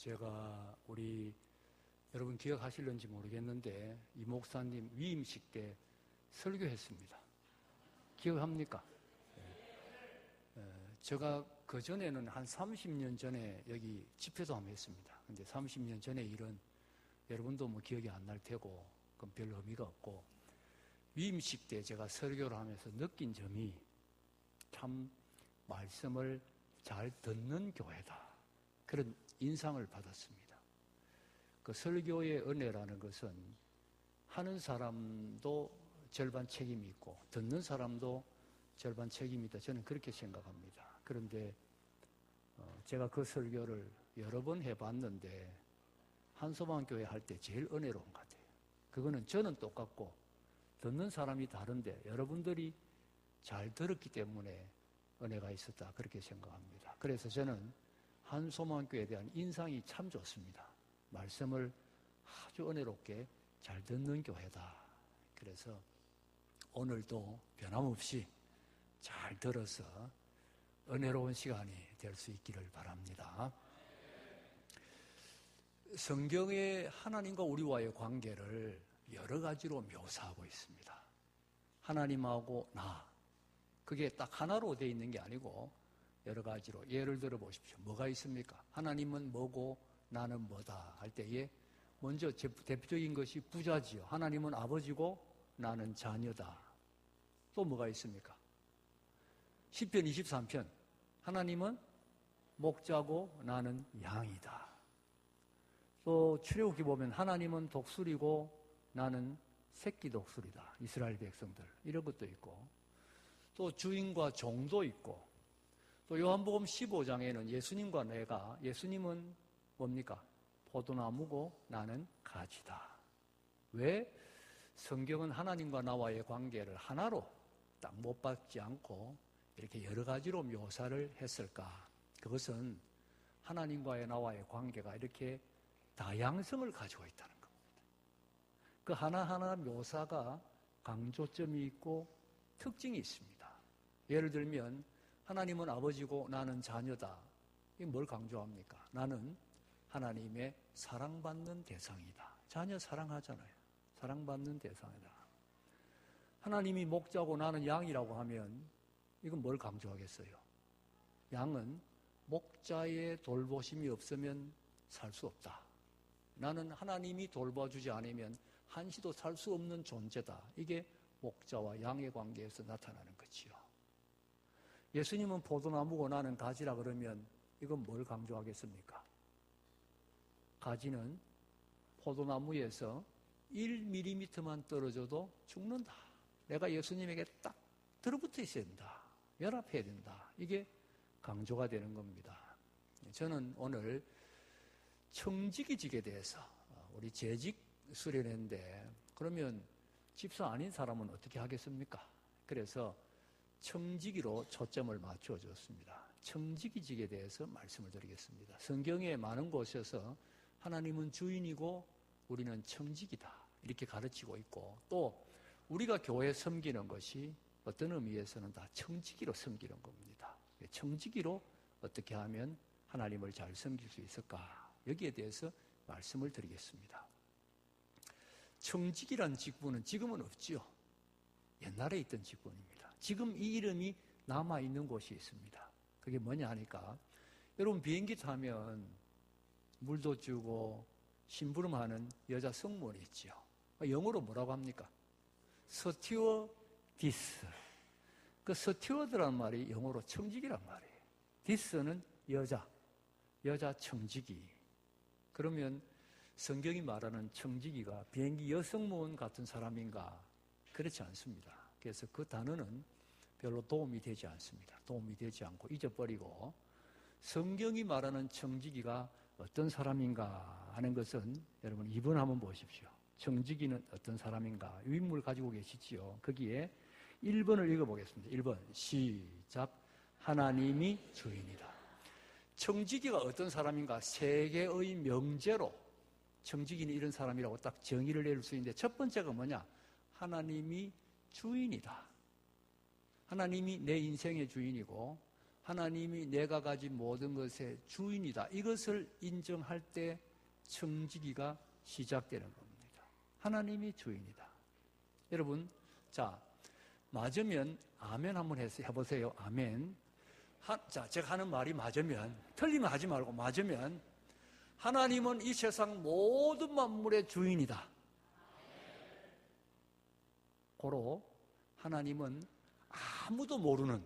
제가 여러분 기억하실는지 모르겠는데 이 목사님 위임식 때 설교했습니다. 기억합니까? 제가 그 전에는 한 30년 전에 여기 집회도 한번 했습니다. 근데 30년 전의 일은 여러분도 뭐 기억이 안 날 테고 그건 별 의미가 없고, 위임식 때 제가 설교를 하면서 느낀 점이 참 말씀을 잘 듣는 교회다, 그런 인상을 받았습니다. 그 설교의 은혜라는 것은 하는 사람도 절반 책임이 있고 듣는 사람도 절반 책임이 있다, 저는 그렇게 생각합니다. 그런데 제가 그 설교를 여러 번 해봤는데 한소망교회 할 때 제일 은혜로운 것 같아요. 그거는 저는 똑같고 듣는 사람이 다른데 여러분들이 잘 들었기 때문에 은혜가 있었다, 그렇게 생각합니다. 그래서 저는 한소망교회에 대한 인상이 참 좋습니다. 말씀을 아주 은혜롭게 잘 듣는 교회다. 그래서 오늘도 변함없이 잘 들어서 은혜로운 시간이 될 수 있기를 바랍니다. 성경에 하나님과 우리와의 관계를 여러 가지로 묘사하고 있습니다. 하나님하고 나, 그게 딱 하나로 되어 있는 게 아니고 여러 가지로. 예를 들어 보십시오. 뭐가 있습니까? 하나님은 뭐고 나는 뭐다 할 때에 먼저 대표적인 것이 부자지요. 하나님은 아버지고 나는 자녀다. 또 뭐가 있습니까? 시편 23편, 하나님은 목자고 나는 양이다. 또 출애굽기 보면 하나님은 독수리고 나는 새끼 독수리다, 이스라엘 백성들, 이런 것도 있고, 또 주인과 종도 있고, 또 요한복음 15장에는 예수님과 내가, 예수님은 뭡니까? 포도나무고 나는 가지다. 왜 성경은 하나님과 나와의 관계를 하나로 딱 못 박지 않고 이렇게 여러 가지로 묘사를 했을까? 그것은 하나님과의 나와의 관계가 이렇게 다양성을 가지고 있다는 겁니다. 그 하나하나 묘사가 강조점이 있고 특징이 있습니다. 예를 들면 하나님은 아버지고 나는 자녀다. 이게 뭘 강조합니까? 나는 하나님의 사랑받는 대상이다. 자녀 사랑하잖아요. 사랑받는 대상이다. 하나님이 목자고 나는 양이라고 하면 이건 뭘 강조하겠어요? 양은 목자의 돌보심이 없으면 살 수 없다. 나는 하나님이 돌봐주지 않으면 한시도 살 수 없는 존재다. 이게 목자와 양의 관계에서 나타나는 거지요. 예수님은 포도나무고 나는 가지라 그러면 이건 뭘 강조하겠습니까? 가지는 포도나무에서 1mm만 떨어져도 죽는다. 내가 예수님에게 딱 들어붙어 있어야 된다. 연합해야 된다. 이게 강조가 되는 겁니다. 저는 오늘 청지기직에 대해서, 우리 재직 수련회인데 그러면 집사 아닌 사람은 어떻게 하겠습니까? 그래서 청지기로 초점을 맞추어 줬습니다. 청지기직에 대해서 말씀을 드리겠습니다. 성경에 많은 곳에서 하나님은 주인이고 우리는 청지기다, 이렇게 가르치고 있고, 또 우리가 교회 섬기는 것이 어떤 의미에서는 다 청지기로 섬기는 겁니다. 청지기로 어떻게 하면 하나님을 잘 섬길 수 있을까? 여기에 대해서 말씀을 드리겠습니다. 청지기란 직분은 지금은 없지요. 옛날에 있던 직분입니다. 지금 이 이름이 남아있는 곳이 있습니다. 그게 뭐냐 하니까, 여러분 비행기 타면 물도 주고 심부름하는 여자 승무원이 있지요. 영어로 뭐라고 합니까? 스튜어디스. 그 스튜어드란 말이 영어로 청지기란 말이에요. 디스는 여자 청지기. 그러면 성경이 말하는 청지기가 비행기 여승무원 같은 사람인가? 그렇지 않습니다. 그래서 그 단어는 별로 도움이 되지 않습니다. 도움이 되지 않고 잊어버리고, 성경이 말하는 청지기가 어떤 사람인가 하는 것은 여러분 2번 한번 보십시오. 청지기는 어떤 사람인가? 윗물 가지고 계시지요. 거기에 1번을 읽어보겠습니다. 1번 시작. 하나님이 주인이다. 청지기가 어떤 사람인가? 세 개의 명제로 청지기는 이런 사람이라고 딱 정의를 내릴 수 있는데, 첫 번째가 뭐냐? 하나님이 주인이다. 하나님이 내 인생의 주인이고 하나님이 내가 가진 모든 것의 주인이다. 이것을 인정할 때 청지기가 시작되는 겁니다. 하나님이 주인이다. 여러분, 자, 맞으면 아멘 한번 해보세요. 아멘. 자, 제가 하는 말이 맞으면, 틀리면 하지 말고 맞으면, 하나님은 이 세상 모든 만물의 주인이다. 고로 하나님은 아무도 모르는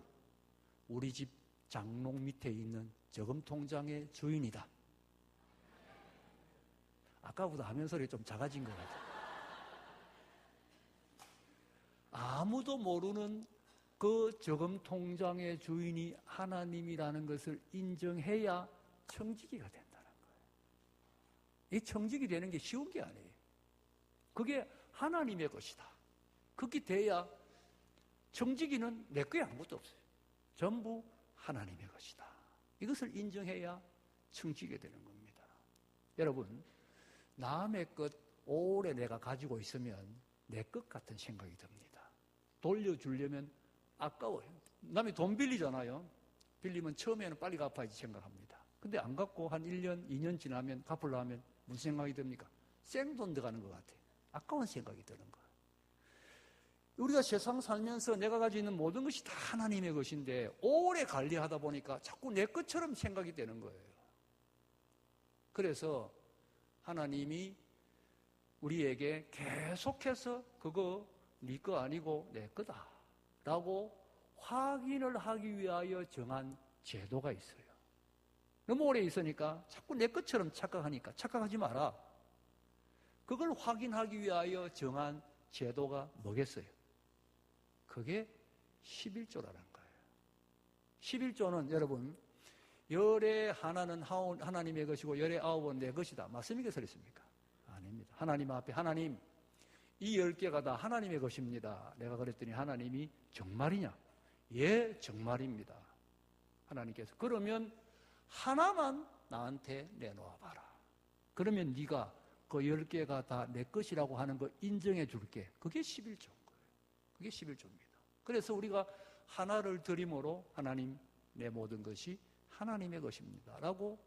우리 집 장롱 밑에 있는 저금통장의 주인이다. 아까보다 하면 소리 좀 작아진 것 같아요. 아무도 모르는 그 저금통장의 주인이 하나님이라는 것을 인정해야 청지기가 된다는 거예요. 이 청지기 되는 게 쉬운 게 아니에요. 그게 하나님의 것이다. 그렇게 돼야 청지기는 내 거에 아무것도 없어요. 전부 하나님의 것이다. 이것을 인정해야 청지기가 되는 겁니다. 여러분, 남의 것 오래 내가 가지고 있으면 내 것 같은 생각이 듭니다. 돌려주려면 아까워요. 남이 돈 빌리잖아요. 빌리면 처음에는 빨리 갚아야지 생각합니다. 근데 안 갚고 한 1년, 2년 지나면 갚으려 하면 무슨 생각이 듭니까? 생돈 들어가는 것 같아요. 아까운 생각이 드는 거예요. 우리가 세상 살면서 내가 가지고 있는 모든 것이 다 하나님의 것인데 오래 관리하다 보니까 자꾸 내 것처럼 생각이 되는 거예요. 그래서 하나님이 우리에게 계속해서 그거 네 거 아니고 내 거다 라고 확인을 하기 위하여 정한 제도가 있어요. 너무 오래 있으니까 자꾸 내 것처럼 착각하니까 착각하지 마라. 그걸 확인하기 위하여 정한 제도가 뭐겠어요? 그게 11조라는 거예요. 11조는 여러분, 열의 하나는 하나님의 것이고 열의 아홉은 내 것이다. 맞습니까? 그렇습니까? 아닙니다. 하나님 앞에 하나님, 이 10개가 다 하나님의 것입니다. 내가 그랬더니 하나님이 정말이냐? 예, 정말입니다. 하나님께서 그러면 하나만 나한테 내놓아 봐라. 그러면 네가 그 10개가 다 내 것이라고 하는 거 인정해 줄게. 그게 11조인 거예요. 그게 11조입니다. 그래서 우리가 하나를 드림으로 하나님, 내 모든 것이 하나님의 것입니다 라고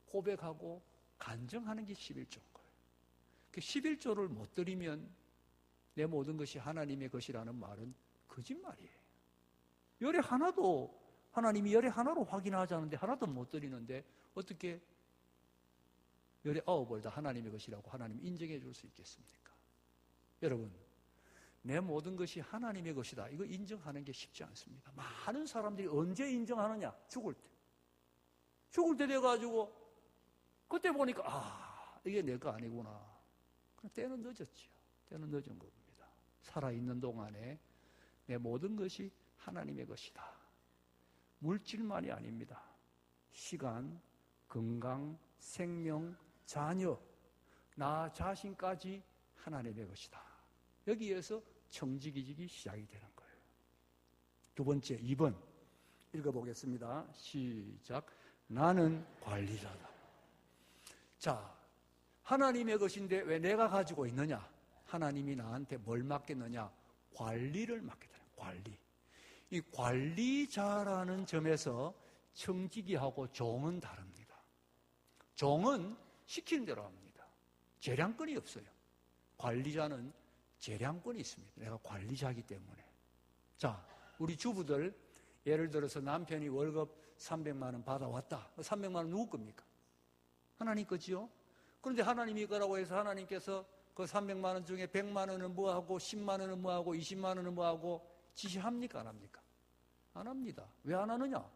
고백하고 간증하는 게 11조인 거예요. 그 11조를 못 드리면 내 모든 것이 하나님의 것이라는 말은 거짓말이에요. 열의 하나도 하나님이 열의 하나로 확인하자는데 하나도 못 드리는데 어떻게 열의 아홉을 다 하나님의 것이라고 하나님 인정해 줄 수 있겠습니까? 여러분, 내 모든 것이 하나님의 것이다. 이거 인정하는 게 쉽지 않습니다. 많은 사람들이 언제 인정하느냐? 죽을 때. 죽을 때 돼가지고 그때 보니까 이게 내 거 아니구나. 그럼 때는 늦었지요. 때는 늦은 겁니다. 살아있는 동안에 내 모든 것이 하나님의 것이다. 물질만이 아닙니다. 시간, 건강, 생명, 자녀, 나 자신까지 하나님의 것이다. 여기에서 청지기직이 시작이 되는 거예요. 두 번째, 2번 읽어보겠습니다. 시작. 나는 관리자다. 자, 하나님의 것인데 왜 내가 가지고 있느냐? 하나님이 나한테 뭘 맡겼느냐? 관리를 맡겼다. 관리. 이 관리자라는 점에서 청지기하고 종은 다릅니다. 종은 시키는 대로 합니다. 재량권이 없어요. 관리자는 재량권이 있습니다. 내가 관리자이기 때문에. 자, 우리 주부들 예를 들어서 남편이 월급 300만 원 받아왔다. 300만 원 누구 겁니까? 하나님 거지요. 그런데 하나님이 거라고 해서 하나님께서 그 300만 원 중에 100만 원은 뭐하고 10만 원은 뭐하고 20만 원은 뭐하고 지시합니까? 안 합니까? 안 합니다. 왜 안 하느냐?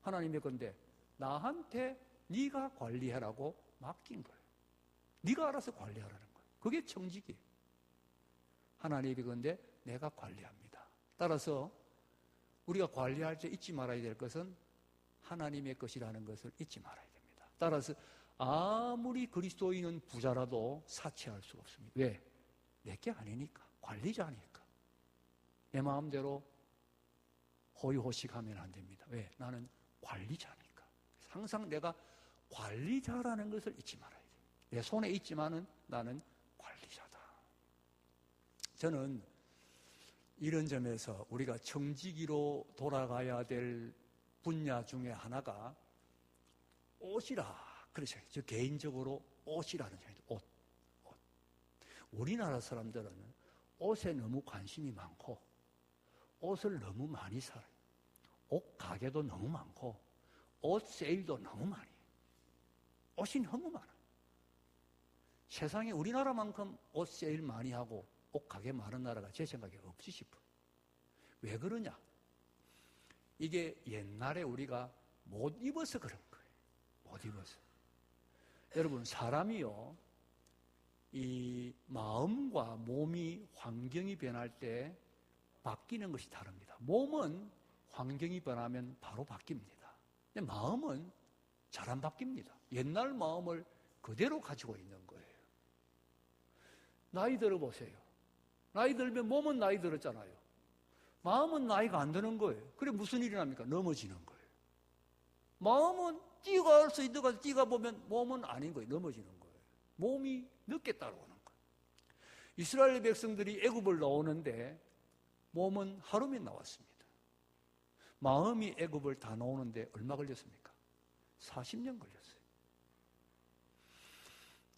하나님의 건데 나한테 네가 관리하라고 맡긴 거예요. 네가 알아서 관리하라는 거예요. 그게 청지기예요. 하나님의 건데 내가 관리합니다. 따라서 우리가 관리할 때 잊지 말아야 될 것은 하나님의 것이라는 것을 잊지 말아야 됩니다. 따라서 아무리 그리스도인은 부자라도 사치할 수 없습니다. 왜? 내게 아니니까. 관리자니까. 내 마음대로 호의호식하면 안 됩니다. 왜? 나는 관리자니까. 항상 내가 관리자라는 것을 잊지 말아야 돼요. 내 손에 있지만은 나는 관리자다. 저는 이런 점에서 우리가 청지기로 돌아가야 될 분야 중에 하나가 옷이라. 그래서 저 개인적으로 옷이라는 생각이 옷. 우리나라 사람들은 옷에 너무 관심이 많고 옷을 너무 많이 사요. 옷 가게도 너무 많고 옷 세일도 너무 많이 해요. 옷이 너무 많아요. 세상에 우리나라만큼 옷 세일 많이 하고 옷 가게 많은 나라가 제 생각에 없지 싶어요. 왜 그러냐? 이게 옛날에 우리가 못 입어서 그런 거예요. 못 입어서. 여러분, 사람이요, 이 마음과 몸이 환경이 변할 때 바뀌는 것이 다릅니다. 몸은 환경이 변하면 바로 바뀝니다. 근데 마음은 잘 안 바뀝니다. 옛날 마음을 그대로 가지고 있는 거예요. 나이 들어보세요. 나이 들면 몸은 나이 들었잖아요. 마음은 나이가 안 드는 거예요. 그래 무슨 일이 납니까? 넘어지는 거예요. 마음은 뛰어갈 수 있는 거 뛰어가 보면 몸은 아닌 거예요. 넘어지는 거예요. 몸이 늦게 따라오는 거예요. 이스라엘 백성들이 애굽을 나오는데 몸은 하루면 나왔습니다. 마음이 애굽을 다 나오는데 얼마 걸렸습니까? 40년 걸렸어요.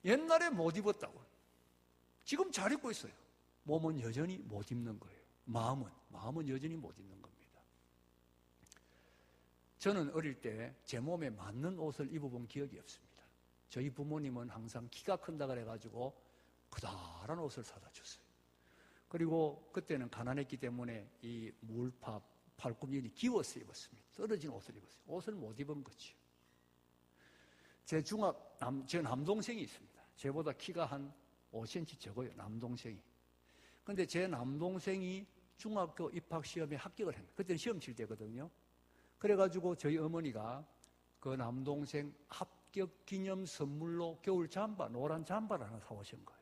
옛날에 못 입었다고. 지금 잘 입고 있어요. 몸은 여전히 못 입는 거예요. 마음은 여전히 못 입는 겁니다. 저는 어릴 때 제 몸에 맞는 옷을 입어본 기억이 없습니다. 저희 부모님은 항상 키가 큰다 그래가지고 커다란 옷을 사다 줬어요. 그리고 그때는 가난했기 때문에 이 물파, 팔꿈치를 기워서 입었습니다. 떨어진 옷을 입었어요. 옷을 못 입은 거죠. 제 남동생이 있습니다. 제보다 키가 한 5cm 적어요, 남동생이. 근데 제 남동생이 중학교 입학시험에 합격을 했어요. 그때는 시험 칠 때거든요. 그래가지고 저희 어머니가 그 남동생 합격 기념 선물로 겨울 잠바, 노란 잠바를 하나 사오신 거예요.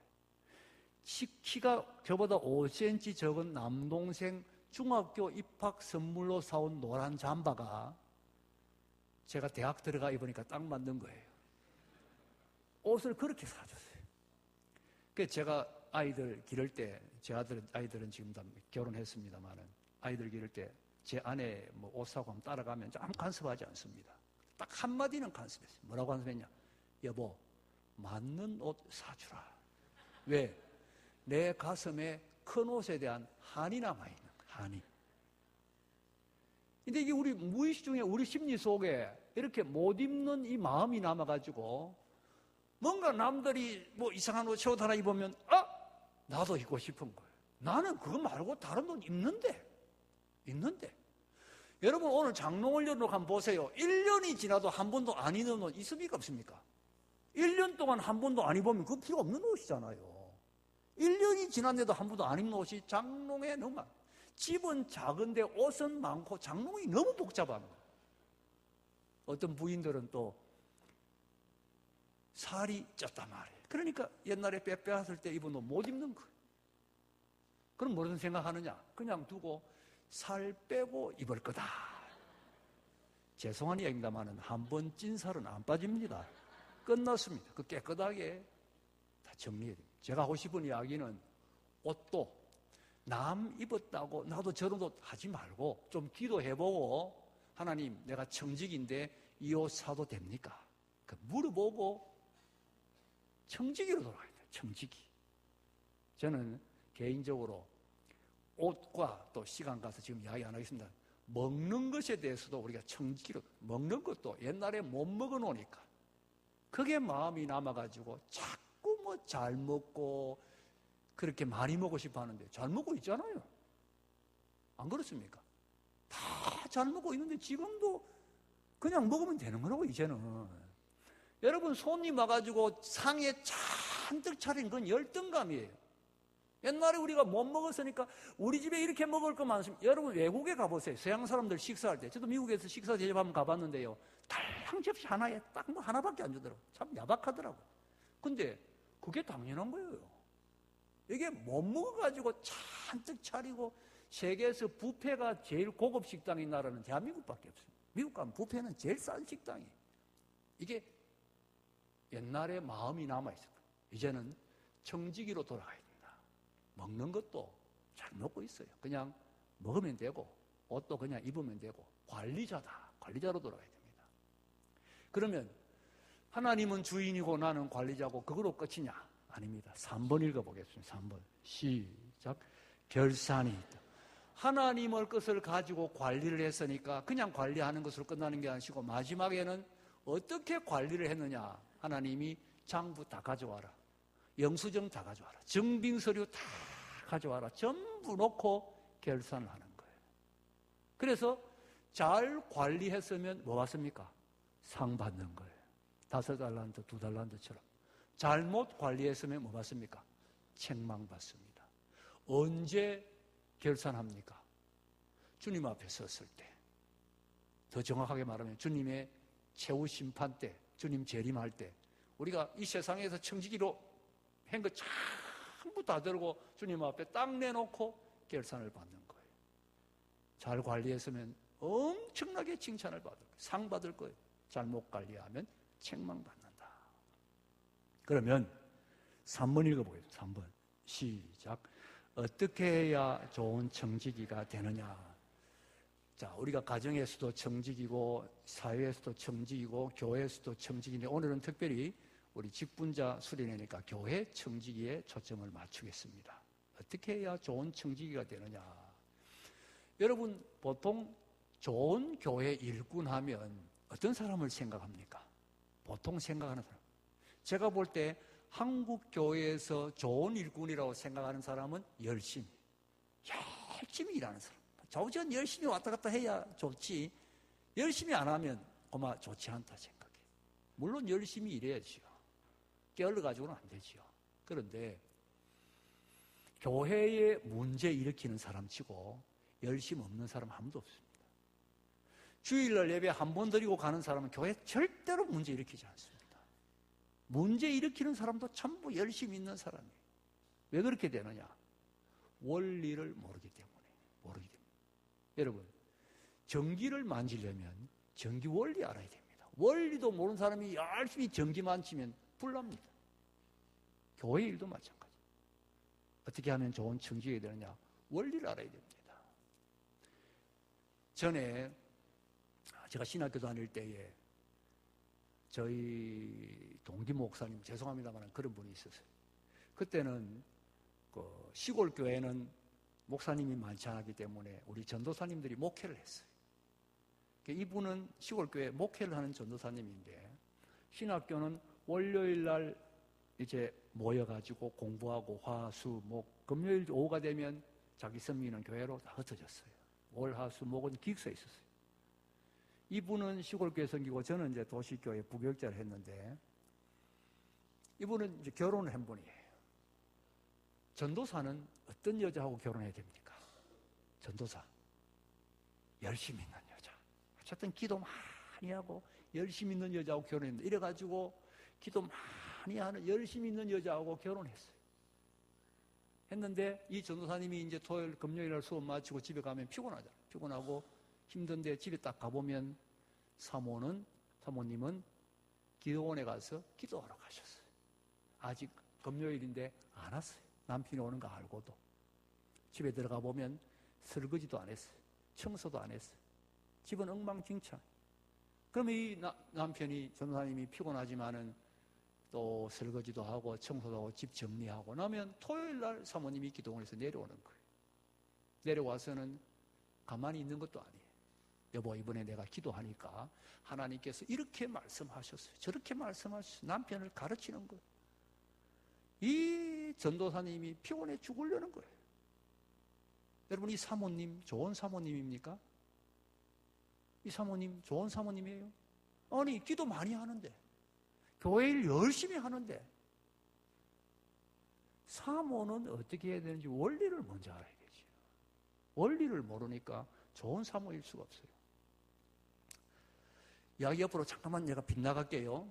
키가 저보다 5cm 적은 남동생 중학교 입학 선물로 사온 노란 잠바가 제가 대학 들어가 입으니까 딱 맞는 거예요. 옷을 그렇게 사줬어요. 그래서 제가 아이들 기를 때, 제 아이들은 지금 다 결혼했습니다만은, 아이들 기를 때 제 아내 뭐 옷 사고 하면 따라가면 아무 간섭하지 않습니다. 딱 한마디는 간섭했어요. 뭐라고 간섭했냐? 여보, 맞는 옷 사주라. 왜? 내 가슴에 큰 옷에 대한 한이 남아있는 거예요. 한이. 근데 이게 우리 무의식 중에 우리 심리 속에 이렇게 못 입는 이 마음이 남아가지고 뭔가 남들이 뭐 이상한 옷 하나 입으면 나도 입고 싶은 거예요. 나는 그거 말고 다른 옷 입는데. 여러분 오늘 장롱올려놓고 한번 보세요. 1년이 지나도 한 번도 안 입는 옷 있습니까 없습니까? 1년 동안 한 번도 안 입으면 그거 필요 없는 옷이잖아요. 1년이 지났는데도 한 번도 안 입는 옷이 장롱에 너무 많아요. 집은 작은데 옷은 많고 장롱이 너무 복잡한 거예요. 어떤 부인들은 또 살이 쪘단 말이에요. 그러니까 옛날에 빼빼했을 때 입은 옷 못 입는 거예요. 그럼 무슨 생각하느냐? 그냥 두고 살 빼고 입을 거다. 죄송한 이야기입니다만 한 번 찐 살은 안 빠집니다. 끝났습니다. 그 깨끗하게 다 정리해야 됩니다. 제가 하고 싶은 이야기는 옷도 남 입었다고 나도 저런 옷 하지 말고 좀 기도해보고 하나님 내가 청직인데 이 옷 사도 됩니까? 물어보고 청지기로 돌아가야 돼요. 청지기. 저는 개인적으로 옷과 또 시간 가서 지금 이야기 안 하겠습니다. 먹는 것에 대해서도 우리가 청지기로, 먹는 것도 옛날에 못 먹어 놓으니까 그게 마음이 남아가지고 자꾸 뭐 잘 먹고 그렇게 많이 먹고 싶어 하는데 잘 먹고 있잖아요. 안 그렇습니까? 다 잘 먹고 있는데 지금도 그냥 먹으면 되는 거라고 이제는. 여러분 손님 와가지고 상에 잔뜩 차린 건 열등감이에요. 옛날에 우리가 못 먹었으니까 우리 집에 이렇게 먹을 거 많습니다. 여러분 외국에 가보세요. 서양 사람들 식사할 때. 저도 미국에서 식사 대접 한번 가봤는데요. 달랑 접시 하나에 딱 뭐 하나밖에 안 주더라고요. 참 야박하더라고요. 근데 그게 당연한 거예요. 이게 못 먹어가지고 잔뜩 차리고 세계에서 뷔페가 제일 고급 식당인 나라는 대한민국밖에 없어요. 미국 가면 뷔페는 제일 싼 식당이에요. 이게 옛날에 마음이 남아있어요. 이제는 청지기로 돌아가야 됩니다. 먹는 것도 잘 먹고 있어요. 그냥 먹으면 되고 옷도 그냥 입으면 되고 관리자다. 관리자로 돌아가야 됩니다. 그러면 하나님은 주인이고 나는 관리자고 그거로 끝이냐? 아닙니다. 3번 읽어보겠습니다. 3번 시작. 결산이 있다. 하나님의 것을 가지고 관리를 했으니까 그냥 관리하는 것으로 끝나는 게 아니고 마지막에는 어떻게 관리를 했느냐? 하나님이 장부 다 가져와라. 영수증 다 가져와라. 증빙서류 다 가져와라. 전부 놓고 결산을 하는 거예요. 그래서 잘 관리했으면 뭐 받습니까? 상 받는 거예요. 5달란트, 2달란트처럼. 잘못 관리했으면 뭐 받습니까? 책망 받습니다. 언제 결산합니까? 주님 앞에 섰을 때. 더 정확하게 말하면 주님의 최후 심판 때, 주님 재림할 때 우리가 이 세상에서 청지기로 한 거 전부 다 들고 주님 앞에 딱 내놓고 결산을 받는 거예요. 잘 관리했으면 엄청나게 칭찬을 받을 거예요. 상 받을 거예요. 잘못 관리하면 책망받는다. 그러면 3번 읽어보겠습니다. 3번 시작. 어떻게 해야 좋은 청지기가 되느냐? 자, 우리가 가정에서도 청지기고 사회에서도 청지기고 교회에서도 청지기인데 오늘은 특별히 우리 직분자 수련회니까 교회 청지기에 초점을 맞추겠습니다. 어떻게 해야 좋은 청지기가 되느냐? 여러분 보통 좋은 교회 일꾼하면 어떤 사람을 생각합니까? 보통 생각하는 사람. 제가 볼 때 한국 교회에서 좋은 일꾼이라고 생각하는 사람은 열심히 일하는 사람. 좌우전 열심히 왔다 갔다 해야 좋지. 열심히 안 하면 아마 좋지 않다 생각해. 물론 열심히 일해야지요. 게을러가지고는 안 되지요. 그런데 교회에 문제 일으키는 사람치고 열심 없는 사람 아무도 없습니다. 주일날 예배 한 번 드리고 가는 사람은 교회 절대로 문제 일으키지 않습니다. 문제 일으키는 사람도 전부 열심히 있는 사람이에요. 왜 그렇게 되느냐? 원리를 모르기 때문에. 여러분, 전기를 만지려면 전기 원리 알아야 됩니다. 원리도 모르는 사람이 열심히 전기 만지면 불납니다. 교회 일도 마찬가지. 어떻게 하면 좋은 청지기가 되느냐? 원리를 알아야 됩니다. 전에 제가 신학교 다닐 때에 저희 동기 목사님, 죄송합니다만 그런 분이 있었어요. 그때는 그 시골 교회는 목사님이 많지 않았기 때문에 우리 전도사님들이 목회를 했어요. 이분은 시골 교회 목회를 하는 전도사님인데 신학교는 월요일 날 이제 모여가지고 공부하고 화, 수, 목, 금요일 오후가 되면 자기 섬기는 교회로 다 흩어졌어요. 월, 화, 수, 목은 기숙사에 있었어요. 이분은 시골교회 섬기고 저는 이제 도시교회 부교육자를 했는데 이분은 이제 결혼을 한 분이에요. 전도사는 어떤 여자하고 결혼해야 됩니까? 전도사. 열심히 있는 여자. 어쨌든 기도 많이 하고 열심히 있는 여자하고 결혼했는데 이래가지고 기도 많이 하는 열심히 있는 여자하고 결혼했어요. 했는데 이 전도사님이 이제 토요일, 금요일 날 수업 마치고 집에 가면 피곤하잖아요. 피곤하고 힘든데 집에 딱 가보면 사모님은 기도원에 가서 기도하러 가셨어요. 아직 금요일인데 안 왔어요. 남편이 오는 거 알고도. 집에 들어가 보면 설거지도 안 했어요. 청소도 안 했어요. 집은 엉망진창. 그러면 이 남편이, 전도사님이 피곤하지만은 또 설거지도 하고 청소도 하고 집 정리하고 나면 토요일 날 사모님이 기도원에서 내려오는 거예요. 내려와서는 가만히 있는 것도 아니에요. 여보, 이번에 내가 기도하니까 하나님께서 이렇게 말씀하셨어요. 저렇게 말씀하셨어요. 남편을 가르치는 거예요. 이 전도사님이 피곤해 죽으려는 거예요. 여러분, 이 사모님 좋은 사모님입니까? 이 사모님 좋은 사모님이에요? 아니, 기도 많이 하는데 교회 일 열심히 하는데 사모는 어떻게 해야 되는지 원리를 먼저 알아야 되죠. 원리를 모르니까 좋은 사모일 수가 없어요. 이야기 옆으로 잠깐만 내가 빗나갈게요.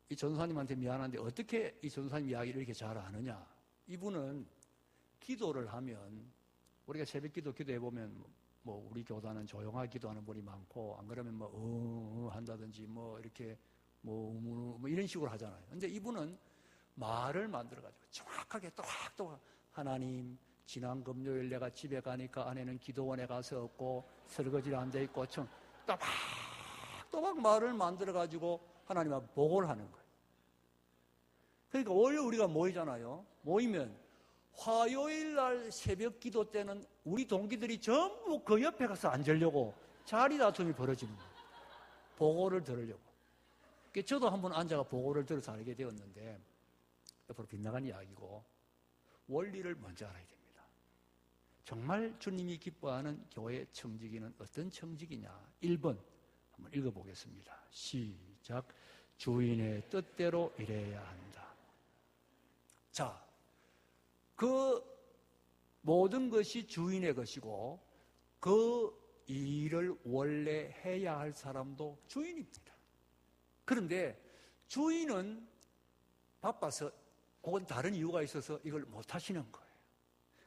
이 전도사님한테 미안한데 어떻게 이 전도사님 이야기를 이렇게 잘 아느냐? 이분은 기도를 하면 우리가 새벽 기도해보면 뭐 우리 교단은 조용하게 기도하는 분이 많고 안 그러면 뭐 한다든지 뭐 이렇게 뭐 이런 식으로 하잖아요. 근데 이분은 말을 만들어가지고 정확하게 또박또박 하나님, 지난 금요일 내가 집에 가니까 아내는 기도원에 가서 없고 설거지를 앉아있고 또박 말을 만들어가지고 하나님하고 보고를 하는 거예요. 그러니까 원래 우리가 모이잖아요. 모이면 화요일 날 새벽 기도 때는 우리 동기들이 전부 그 옆에 가서 앉으려고 자리 다툼이 벌어지는 거예요. 보고를 들으려고. 저도 한번 앉아가 보고를 들어서 알게 되었는데, 옆으로 빗나간 이야기고, 원리를 먼저 알아야 됩니다. 정말 주님이 기뻐하는 교회 청지기는 어떤 청지기냐? 1번 한번 읽어보겠습니다. 시작. 주인의 뜻대로 일해야 한다. 자, 그 모든 것이 주인의 것이고 그 일을 원래 해야 할 사람도 주인입니다. 그런데 주인은 바빠서 혹은 다른 이유가 있어서 이걸 못 하시는 거예요.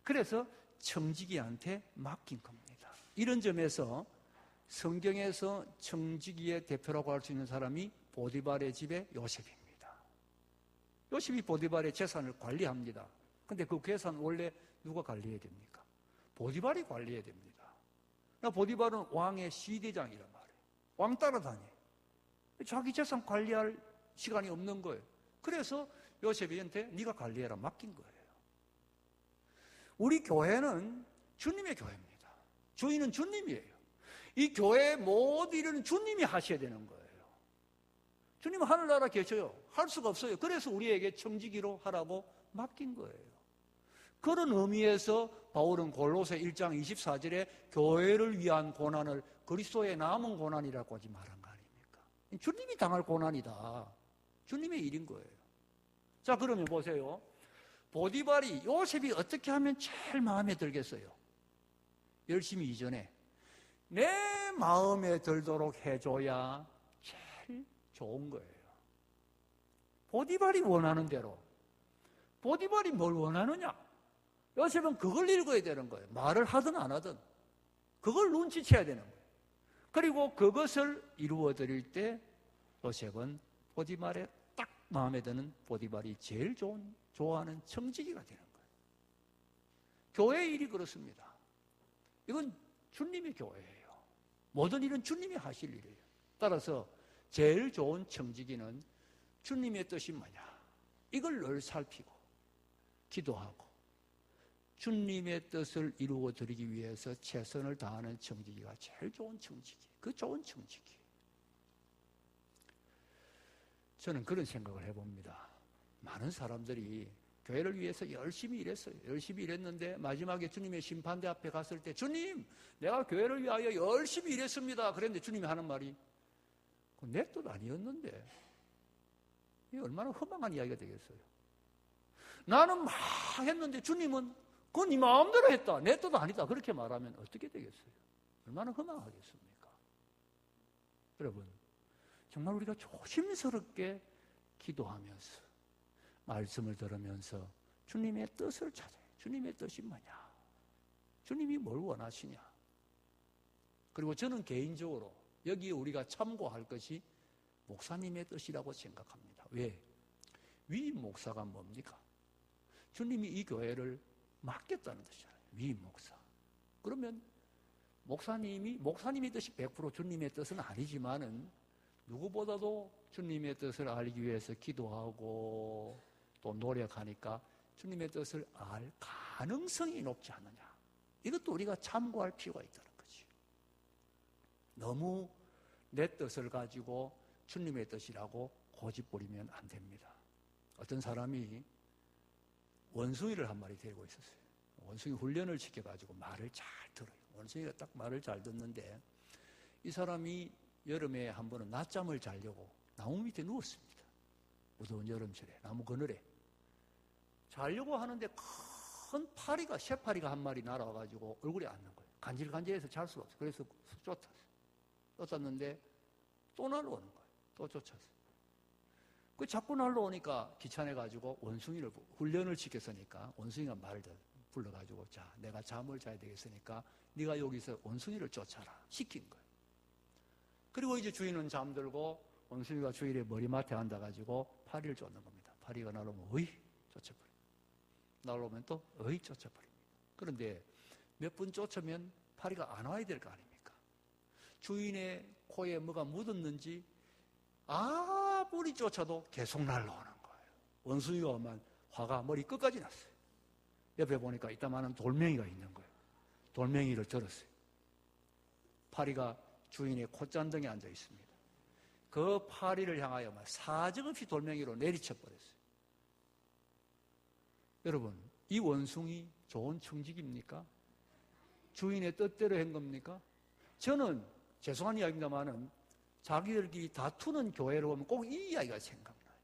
그래서 청지기한테 맡긴 겁니다. 이런 점에서 성경에서 청지기의 대표라고 할 수 있는 사람이 보디발의 집의 요셉입니다. 요셉이 보디발의 재산을 관리합니다. 근데 그 재산 원래 누가 관리해야 됩니까? 보디발이 관리해야 됩니다. 보디발은 왕의 시대장이란 말이에요. 왕 따라다녀. 자기 재산 관리할 시간이 없는 거예요. 그래서 요셉이한테 네가 관리해라 맡긴 거예요. 우리 교회는 주님의 교회입니다. 주인은 주님이에요. 이 교회의 모든 일은 주님이 하셔야 되는 거예요. 주님은 하늘나라 계셔요. 할 수가 없어요. 그래서 우리에게 청지기로 하라고 맡긴 거예요. 그런 의미에서 바울은 골로새 1장 24절에 교회를 위한 고난을 그리스도의 남은 고난이라고 하지 말한 거 아닙니까? 주님이 당할 고난이다. 주님의 일인 거예요. 자, 그러면 보세요. 보디발이 요셉이 어떻게 하면 제일 마음에 들겠어요? 열심히 이전에 내 마음에 들도록 해줘야 제일 좋은 거예요. 보디발이 원하는 대로. 보디발이 뭘 원하느냐? 요셉은 그걸 읽어야 되는 거예요. 말을 하든 안 하든 그걸 눈치채야 되는 거예요. 그리고 그것을 이루어 드릴 때 요셉은 보디발의 딱 마음에 드는 보디발이 제일 좋아하는 청지기가 되는 거예요. 교회의 일이 그렇습니다. 이건 주님의 교회예요. 모든 일은 주님이 하실 일이에요. 따라서 제일 좋은 청지기는 주님의 뜻이 뭐냐? 이걸 늘 살피고 기도하고 주님의 뜻을 이루어 드리기 위해서 최선을 다하는 청지기가 제일 좋은 청지기. 그 좋은 청지기. 저는 그런 생각을 해봅니다. 많은 사람들이 교회를 위해서 열심히 일했어요. 열심히 일했는데 마지막에 주님의 심판대 앞에 갔을 때 주님, 내가 교회를 위하여 열심히 일했습니다. 그랬는데 주님이 하는 말이 내 뜻 아니었는데 이게 얼마나 허망한 이야기가 되겠어요. 나는 막 했는데 주님은 그건 네 마음대로 했다. 내 뜻 아니다. 그렇게 말하면 어떻게 되겠어요? 얼마나 허망하겠습니까? 여러분, 정말 우리가 조심스럽게 기도하면서 말씀을 들으면서 주님의 뜻을 찾아요. 주님의 뜻이 뭐냐? 주님이 뭘 원하시냐? 그리고 저는 개인적으로 여기에 우리가 참고할 것이 목사님의 뜻이라고 생각합니다. 왜? 위임 목사가 뭡니까? 주님이 이 교회를 맡겼다는 뜻이잖아요. 위임 목사. 그러면 목사님의 뜻이 100% 주님의 뜻은 아니지만은 누구보다도 주님의 뜻을 알기 위해서 기도하고 또 노력하니까 주님의 뜻을 알 가능성이 높지 않느냐. 이것도 우리가 참고할 필요가 있다는 거지. 너무 내 뜻을 가지고 주님의 뜻이라고 고집부리면 안 됩니다. 어떤 사람이 원숭이를 한 마리 데리고 있었어요. 원숭이 훈련을 시켜가지고 말을 잘 들어요. 원숭이가 딱 말을 잘 듣는데 이 사람이 여름에 한 번은 낮잠을 자려고 나무 밑에 누웠습니다. 무더운 여름철에 나무 그늘에 자려고 하는데 큰 파리가 새파리가 한 마리 날아와가지고 얼굴에 앉는 거예요. 간질간질해서 잘 수가 없어요. 그래서 쫓았는데 또 날아오는 거예요. 또 쫓았어요. 그 자꾸 날아오니까 귀찮아가지고 원숭이를 훈련을 시켰으니까 원숭이가 말을 불러가지고 자, 내가 잠을 자야 되겠으니까 네가 여기서 원숭이를 쫓아라 시킨 거예요. 그리고 이제 주인은 잠들고 원숭이가 주인의 머리맡에 앉아가지고 파리를 쫓는 겁니다. 파리가 날아오면 어이 쫓아버립니다. 날아오면 또 어이 쫓아버립니다. 그런데 몇 분 쫓으면 파리가 안 와야 될 거 아닙니까? 주인의 코에 뭐가 묻었는지 아무리 쫓아도 계속 날라오는 거예요. 원숭이가 오면 화가 머리 끝까지 났어요. 옆에 보니까 이따만한 돌멩이가 있는 거예요. 돌멩이를 들었어요. 파리가 주인의 콧잔등에 앉아 있습니다. 그 파리를 향하여 사정없이 돌멩이로 내리쳐 버렸어요. 여러분, 이 원숭이 좋은 청직입니까? 주인의 뜻대로 한 겁니까? 저는 죄송한 이야기입니다만은 자기들끼리 다투는 교회를 보면 꼭 이 이야기가 생각나요.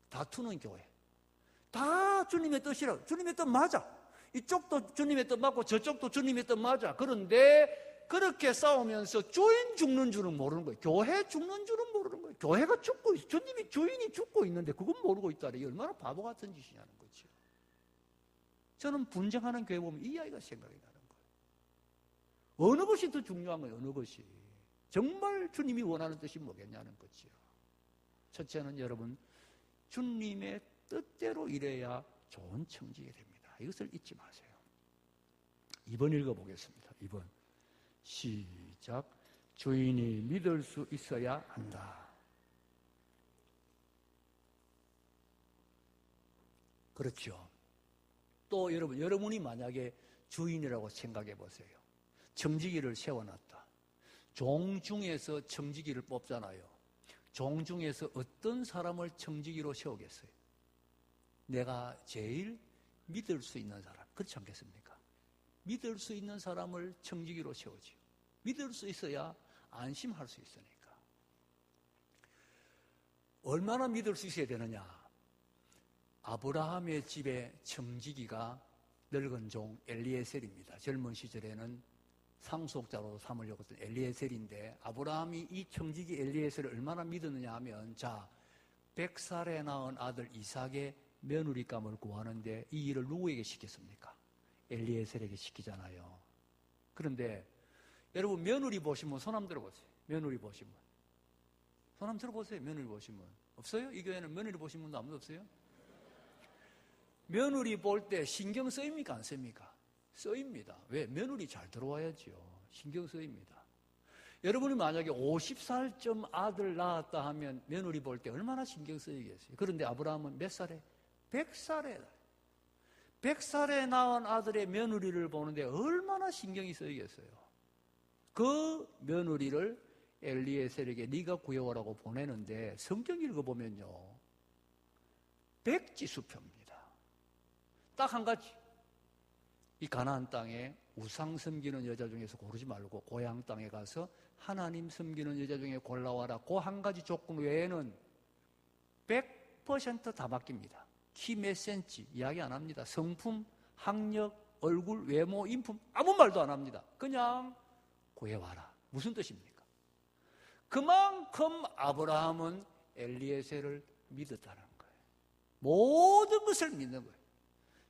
다투는 교회. 다 주님의 뜻이라. 주님의 뜻 맞아. 이쪽도 주님의 뜻 맞고 저쪽도 주님의 뜻 맞아. 그런데 그렇게 싸우면서 주인 죽는 줄은 모르는 거예요. 교회 죽는 줄은 모르는 거예요. 교회가 죽고 있어. 주인이 죽고 있는데 그건 모르고 있다니 얼마나 바보 같은 짓이냐는 거죠. 저는 분쟁하는 교회 보면 이 이야기가 생각이 나는 거예요. 어느 것이 더 중요한 거예요. 어느 것이. 정말 주님이 원하는 뜻이 뭐겠냐는 거지요. 첫째는 여러분, 주님의 뜻대로 일해야 좋은 청지가 됩니다. 이것을 잊지 마세요. 2번 읽어보겠습니다. 2번. 시작. 주인이 믿을 수 있어야 한다. 그렇죠. 또 여러분이 만약에 주인이라고 생각해 보세요. 청지기를 세워놨다. 종 중에서 청지기를 뽑잖아요. 종 중에서 어떤 사람을 청지기로 세우겠어요? 내가 제일 믿을 수 있는 사람. 그렇지 않겠습니까? 믿을 수 있는 사람을 청지기로 세우지. 믿을 수 있어야 안심할 수 있으니까. 얼마나 믿을 수 있어야 되느냐? 아브라함의 집에 청지기가 늙은 종 엘리에셀입니다. 젊은 시절에는 상속자로 삼으려고 했던 엘리에셀인데, 아브라함이 이 청지기 엘리에셀을 얼마나 믿었느냐 하면, 자, 100살에 낳은 아들 이삭의 며느리감을 구하는데 이 일을 누구에게 시켰습니까? 엘리에셀에게 시키잖아요. 그런데 여러분, 며느리 보시면 손 한번 들어보세요. 며느리 보시면 손 한번 들어보세요. 며느리 보시면 없어요? 이 교회는 며느리 보신 분도 아무도 없어요? 며느리 볼 때 신경 쓰입니까? 안 쓰입니까? 쓰입니다. 왜? 며느리 잘 들어와야지요. 신경 쓰입니다. 여러분이 만약에 50살쯤 아들 낳았다 하면 며느리 볼 때 얼마나 신경 쓰이겠어요? 그런데 아브라함은 몇 살에? 100살에 100살에 낳은 아들의 며느리를 보는데 얼마나 신경이 쓰이겠어요? 그 며느리를 엘리에셀에게 네가 구해오라고 보내는데 성경 읽어보면요, 백지수표입니다. 딱 한 가지. 이 가나안 땅에 우상 섬기는 여자 중에서 고르지 말고 고향 땅에 가서 하나님 섬기는 여자 중에 골라와라. 그 한 가지 조건 외에는 100% 다 맡깁니다. 키 몇 센치 이야기 안 합니다. 성품, 학력, 얼굴, 외모, 인품 아무 말도 안 합니다. 그냥 구해와라. 무슨 뜻입니까? 그만큼 아브라함은 엘리에셀을 믿었다는 거예요. 모든 것을 믿는 거예요.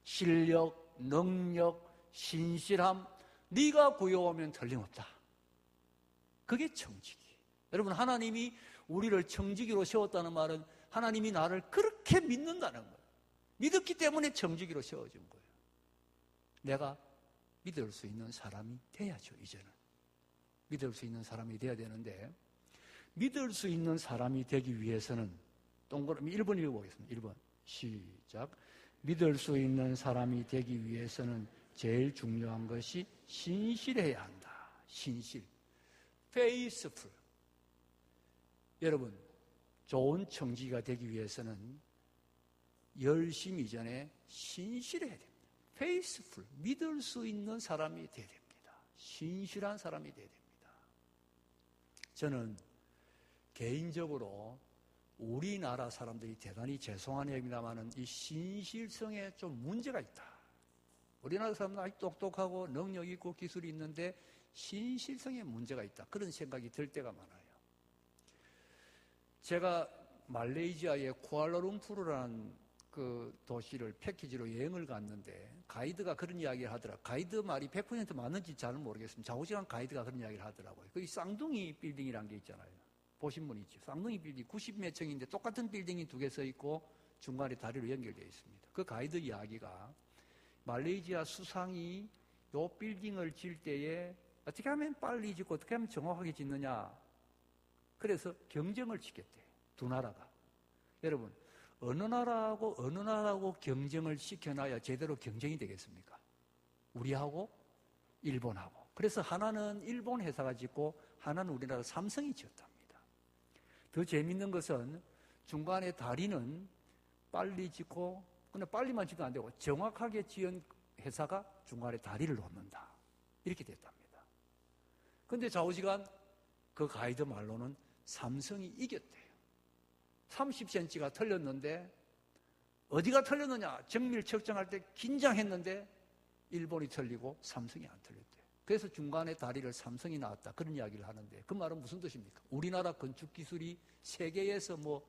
실력, 능력, 신실함, 네가 구해오면 틀림없다. 그게 청지기. 여러분, 하나님이 우리를 청지기로 세웠다는 말은 하나님이 나를 그렇게 믿는다는 거예요. 믿었기 때문에 청지기로 세워준 거예요. 내가 믿을 수 있는 사람이 돼야죠. 이제는 믿을 수 있는 사람이 돼야 되는데, 믿을 수 있는 사람이 되기 위해서는 동그라미 1번 읽어보겠습니다. 1번 시작. 믿을 수 있는 사람이 되기 위해서는 제일 중요한 것이 신실해야 한다. 신실, faithful. 여러분, 좋은 청지기가 되기 위해서는 열심히 이전에 신실해야 됩니다. faithful, 믿을 수 있는 사람이 돼야 됩니다. 신실한 사람이 돼야 됩니다. 저는 개인적으로 우리나라 사람들이 대단히 죄송한 얘기입니다만은 이 신실성에 좀 문제가 있다. 우리나라 사람들 아주 똑똑하고 능력 있고 기술이 있는데 신실성에 문제가 있다. 그런 생각이 들 때가 많아요. 제가 말레이시아의 쿠알라룸푸르라는 그 도시를 패키지로 여행을 갔는데 가이드가 그런 이야기를 하더라고요. 가이드 말이 100% 맞는지 잘 모르겠습니다. 좌우지간 가이드가 그런 이야기를 하더라고요. 거기 쌍둥이 빌딩이라는 게 있잖아요. 보신 분 있죠. 쌍둥이 빌딩 90몇 층인데 똑같은 빌딩이 두 개 서 있고 중간에 다리로 연결되어 있습니다. 그 가이드 이야기가 말레이시아 수상이 요 빌딩을 질 때에 어떻게 하면 빨리 짓고 어떻게 하면 정확하게 짓느냐. 그래서 경쟁을 짓겠대요. 두 나라가. 여러분, 어느 나라하고 경쟁을 시켜놔야 제대로 경쟁이 되겠습니까? 우리하고 일본하고. 그래서 하나는 일본 회사가 짓고 하나는 우리나라 삼성이 지었답니다. 더 재밌는 것은 중간에 다리는 빨리 짓고, 근데 빨리만 짓도 안 되고 정확하게 지은 회사가 중간에 다리를 놓는다. 이렇게 됐답니다. 근데 좌우지간 그 가이드 말로는 삼성이 이겼대요. 30cm가 틀렸는데 어디가 틀렸느냐? 정밀 측정할 때 긴장했는데 일본이 틀리고 삼성이 안 틀렸대요. 그래서 중간에 다리를 삼성이 나왔다. 그런 이야기를 하는데 그 말은 무슨 뜻입니까? 우리나라 건축 기술이 세계에서 뭐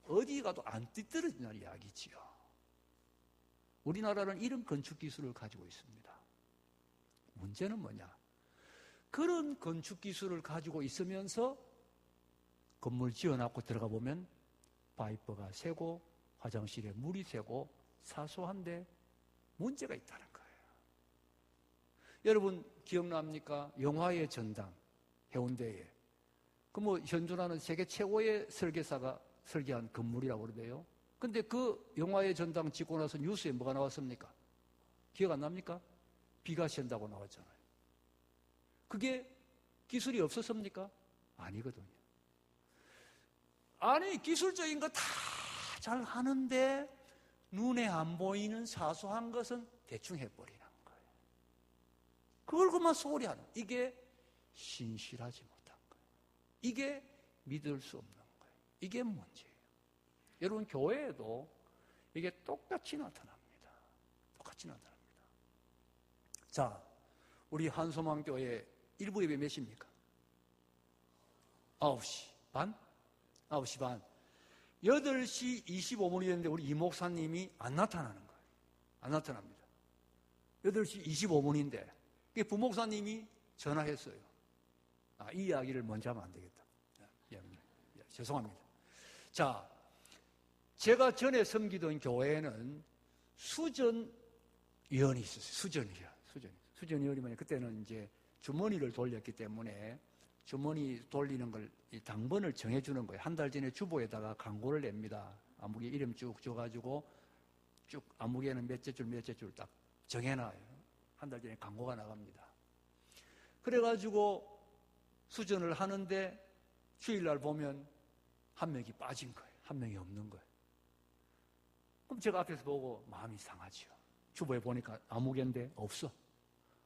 어디 가도 안 뒤떨어진다는 이야기지요. 우리나라는 이런 건축 기술을 가지고 있습니다. 문제는 뭐냐? 그런 건축 기술을 가지고 있으면서 건물 지어놨고 들어가 보면 파이프가 새고 화장실에 물이 새고 사소한데 문제가 있다는 거예요. 여러분 기억납니까? 영화의 전당 해운대에 그 뭐 현존하는 세계 최고의 설계사가 설계한 건물이라고 그러대요. 근데 그 영화의 전당 짓고 나서 뉴스에 뭐가 나왔습니까? 기억 안 납니까? 비가 샌다고 나왔잖아요. 그게 기술이 없었습니까? 아니거든요. 아니 기술적인 거 다 잘 하는데 눈에 안 보이는 사소한 것은 대충 해버리는 거예요. 그걸 그만 소홀히 하는 거예요. 이게 신실하지 못한 거예요. 이게 믿을 수 없는 거예요. 이게 문제예요. 여러분 교회에도 이게 똑같이 나타납니다. 똑같이 나타납니다. 자, 우리 한소망 교회 일부 예배 몇 시입니까? 9시 반? 9시 반. 8시 25분이 됐는데 우리 이 목사님이 안 나타나는 거예요. 안 나타납니다. 8시 25분인데 부목사님이 전화했어요. 이 이야기를 먼저 하면 안 되겠다. 죄송합니다. 자, 제가 전에 섬기던 교회에는 수전위원이 있었어요. 수전위원이 뭐냐. 그때는 이제 주머니를 돌렸기 때문에 주머니 돌리는 걸 당번을 정해주는 거예요. 한 달 전에 주보에다가 광고를 냅니다. 아무개 이름 쭉 줘가지고 쭉 아무개는 몇째 줄 딱 정해놔요. 한 달 전에 광고가 나갑니다. 그래가지고 수전을 하는데 주일날 보면 한 명이 빠진 거예요. 한 명이 없는 거예요. 그럼 제가 앞에서 보고 마음이 상하지요. 주보에 보니까 아무개인데 없어.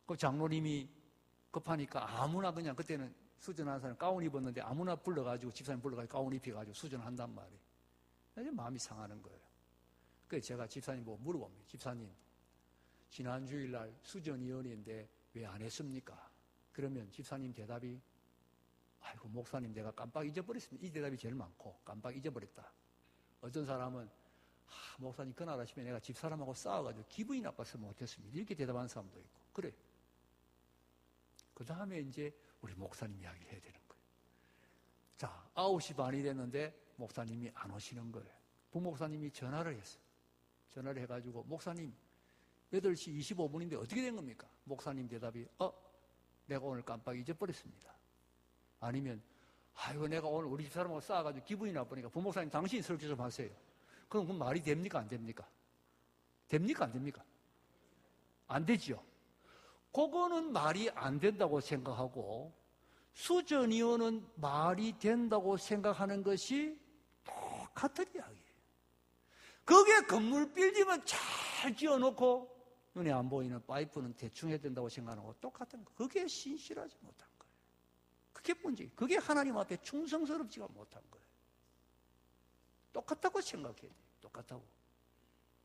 그 장로님이 급하니까 아무나 그냥 그때는 수전하는 사람 가운 입었는데 아무나 불러가지고 집사님 불러가지고 가운 입혀가지고 수전을 한단 말이에요. 그래서 마음이 상하는 거예요. 그래서 제가 집사님 보고 물어봅니다. 집사님, 지난 주일날 수전위원회인데 왜 안 했습니까? 그러면 집사님 대답이 아이고 목사님 내가 깜빡 잊어버렸습니다. 이 대답이 제일 많고 깜빡 잊어버렸다. 어떤 사람은 목사님 그날 아침에 내가 집사람하고 싸워가지고 기분이 나빠서 못했습니다. 이렇게 대답하는 사람도 있고 그래. 그 다음에 이제 우리 목사님 이야기를 해야 되는 거예요. 자, 9시 반이 됐는데 목사님이 안 오시는 거예요. 부목사님이 전화를 했어요. 전화를 해가지고 목사님 8시 25분인데 어떻게 된 겁니까? 목사님 대답이 내가 오늘 깜빡 잊어버렸습니다. 아니면 아이고 내가 오늘 우리 집사람하고 싸워가지고 기분이 나쁘니까 부목사님 당신이 설교 좀 하세요. 그럼 그 말이 됩니까? 안 됩니까? 됩니까? 안 됩니까? 안 되지요. 그거는 말이 안 된다고 생각하고 수전위원은 말이 된다고 생각하는 것이 똑같은 이야기예요. 그게 건물 빌딩은 잘 지어놓고 눈에 안 보이는 파이프는 대충 해야 된다고 생각하는 거 똑같은 거. 그게 신실하지 못한 거예요. 그게 문제예요. 그게 하나님 앞에 충성스럽지가 못한 거예요. 똑같다고 생각해야 돼요. 똑같다고.